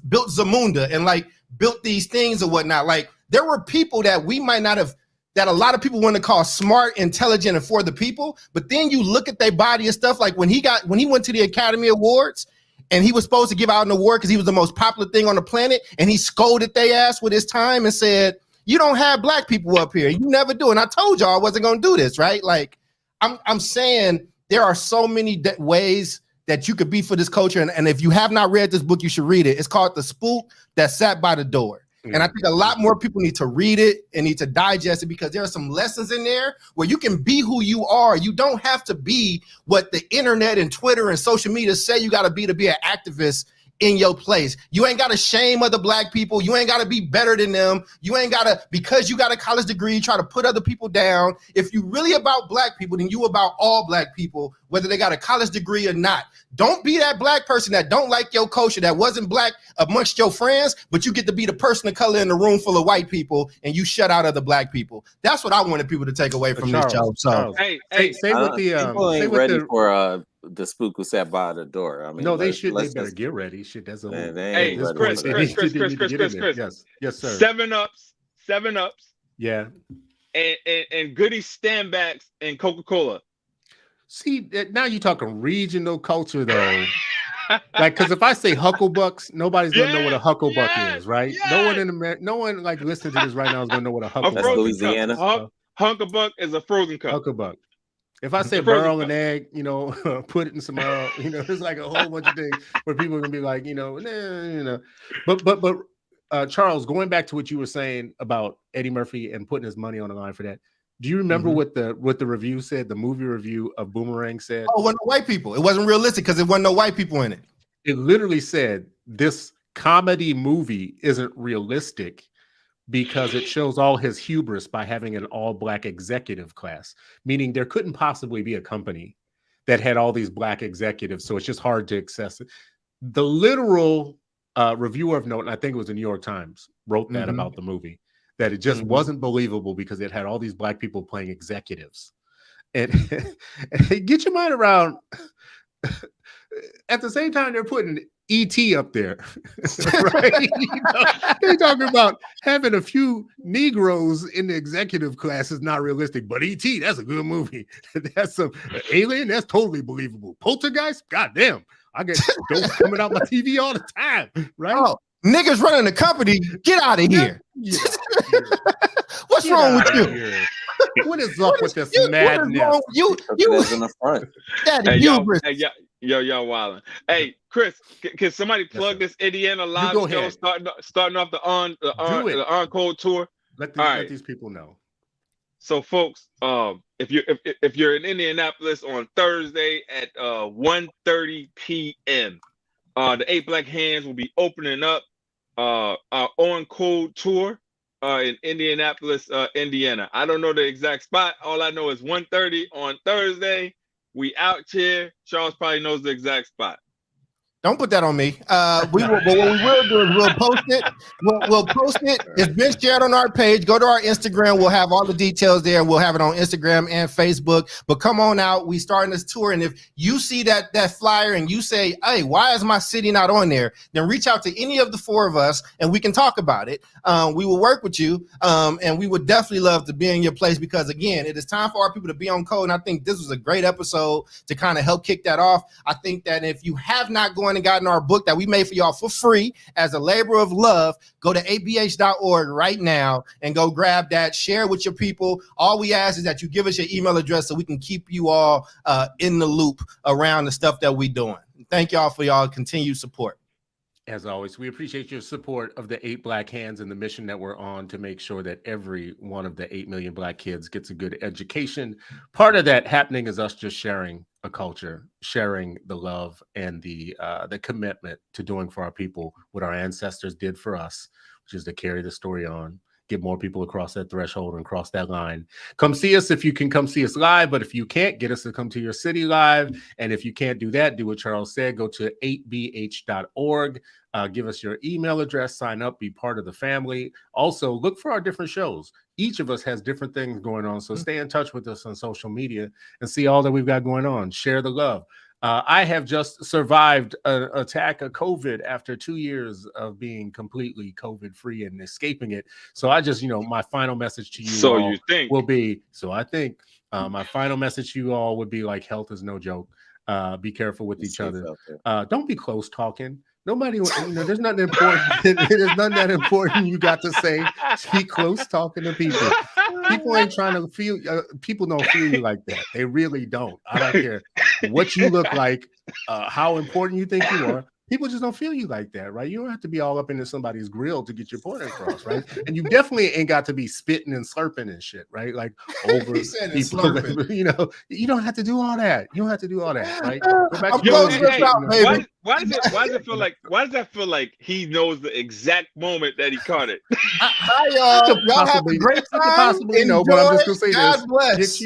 built Zamunda and like built these things or whatnot. Like there were people that we might not have that a lot of people want to call smart, intelligent, and for the people. But then you look at their body and stuff like when he went to the Academy Awards and he was supposed to give out an award because he was the most popular thing on the planet, and he scolded their ass with his time and said, "You don't have black people up here. You never do." And I told y'all I wasn't gonna do this, right? Like I'm saying there are so many ways that you could be for this culture. And if you have not read this book, you should read it. It's called The Spook That Sat by the Door. And I think a lot more people need to read it and need to digest it, because there are some lessons in there where you can be who you are. You don't have to be what the internet and Twitter and social media say you got to be an activist in your place. You ain't got to shame other black people. You ain't got to be better than them. You ain't got to, because you got a college degree, try to put other people down. If you really about black people, then you about all black people, whether they got a college degree or not. Don't be that black person that don't like your culture, that wasn't black amongst your friends, but you get to be the person of color in the room full of white people and you shut out other black people. That's what I wanted people to take away from this job. So hey, say with the people ain't ready for the spook who sat by the door. I mean, no, they should. They better get ready. Shit, that's a hey, Chris, yes, sir. 7-Ups, yeah, and Goody Standbacks and Coca-Cola. See, now you're talking regional culture, though. Like, because if I say Hucklebucks, nobody's gonna know what a Hucklebuck is, right? Yes. No one in America, no one like listening to this right now is gonna know what a Hucklebuck That's is. Louisiana. Hucklebuck is a frozen cup. Hucklebuck. If I say barrel and egg, put it in some, there's like a whole bunch of things where people are gonna be like, But Charles, going back to what you were saying about Eddie Murphy and putting his money on the line for that. Do you remember what the review said? The movie review of Boomerang said? Oh, it wasn't white people. It wasn't realistic because there wasn't no white people in it. It literally said this comedy movie isn't realistic because it shows all his hubris by having an all-black executive class, meaning there couldn't possibly be a company that had all these black executives, so it's just hard to access it. The literal reviewer of note, and I think it was the New York Times, wrote that about the movie, that it just wasn't believable because it had all these black people playing executives. And get your mind around, at the same time, they're putting E.T. up there, right? They're talking about having a few Negroes in the executive class is not realistic, but E.T., that's a good movie. That's some Alien, that's totally believable. Poltergeist, goddamn, I get those coming out my TV all the time, right? Oh, niggas running the company, get out of here. What's wrong with you? What is up with this madness? You was in the front. That hubris. Y'all wilding. Hey, Chris, can somebody plug this Indiana live show starting off the Encore tour? Let these people know. So, folks, if you're in Indianapolis on Thursday at 1:30 p.m., the 8 Black Hands will be opening up our Encore tour in Indianapolis, Indiana. I don't know the exact spot. All I know is 1:30 on Thursday. We out here. Charles probably knows the exact spot. Don't put that on me. But what we will do is we'll post it. We'll post it. It's been shared on our page. Go to our Instagram. We'll have all the details there. We'll have it on Instagram and Facebook. But come on out. We starting this tour. And if you see that flyer and you say, hey, why is my city not on there? Then reach out to any of the 4 of us and we can talk about it. We will work with you. And we would definitely love to be in your place because, again, it is time for our people to be on code. And I think this was a great episode to kind of help kick that off. I think that if you have not gone and gotten our book that we made for y'all for free as a labor of love, go to abh.org right now and go grab that, share with your people. All we ask is that you give us your email address so we can keep you all in the loop around the stuff that we're doing. Thank y'all for y'all continued support. As always, we appreciate your support of the 8 Black Hands and the mission that we're on to make sure that every one of the 8 million black kids gets a good education. Part of that happening is us just sharing a culture, sharing the love and the commitment to doing for our people what our ancestors did for us, which is to carry the story on, get more people across that threshold and cross that line. Come see us if you can come see us live, but if you can't, get us to come to your city live. And if you can't do that, do what Charles said, go to 8bh.org, give us your email address, sign up, be part of the family. Also, look for our different shows. Each of us has different things going on, so stay in touch with us on social media and see all that we've got going on. Share the love. I have just survived an attack of COVID after 2 years of being completely COVID free and escaping it. So I just, my final message to you So all you think will be, so I think my final message to you all would be like, health is no joke. Be careful with each other. Don't be close talking. Nobody, there's nothing important. There's nothing that important you got to say. Be close talking to people. People ain't trying to feel. People don't feel you like that. They really don't. I don't care what you look like, how important you think you are. People just don't feel you like that, right? You don't have to be all up into somebody's grill to get your point across, right? And you definitely ain't got to be spitting and slurping and shit, right? Like over people, you don't have to do all that. You don't have to do all that, right? Why does that feel like he knows the exact moment that he caught it? Y'all have a great time. Possibly, but I'm just gonna say God this. bless.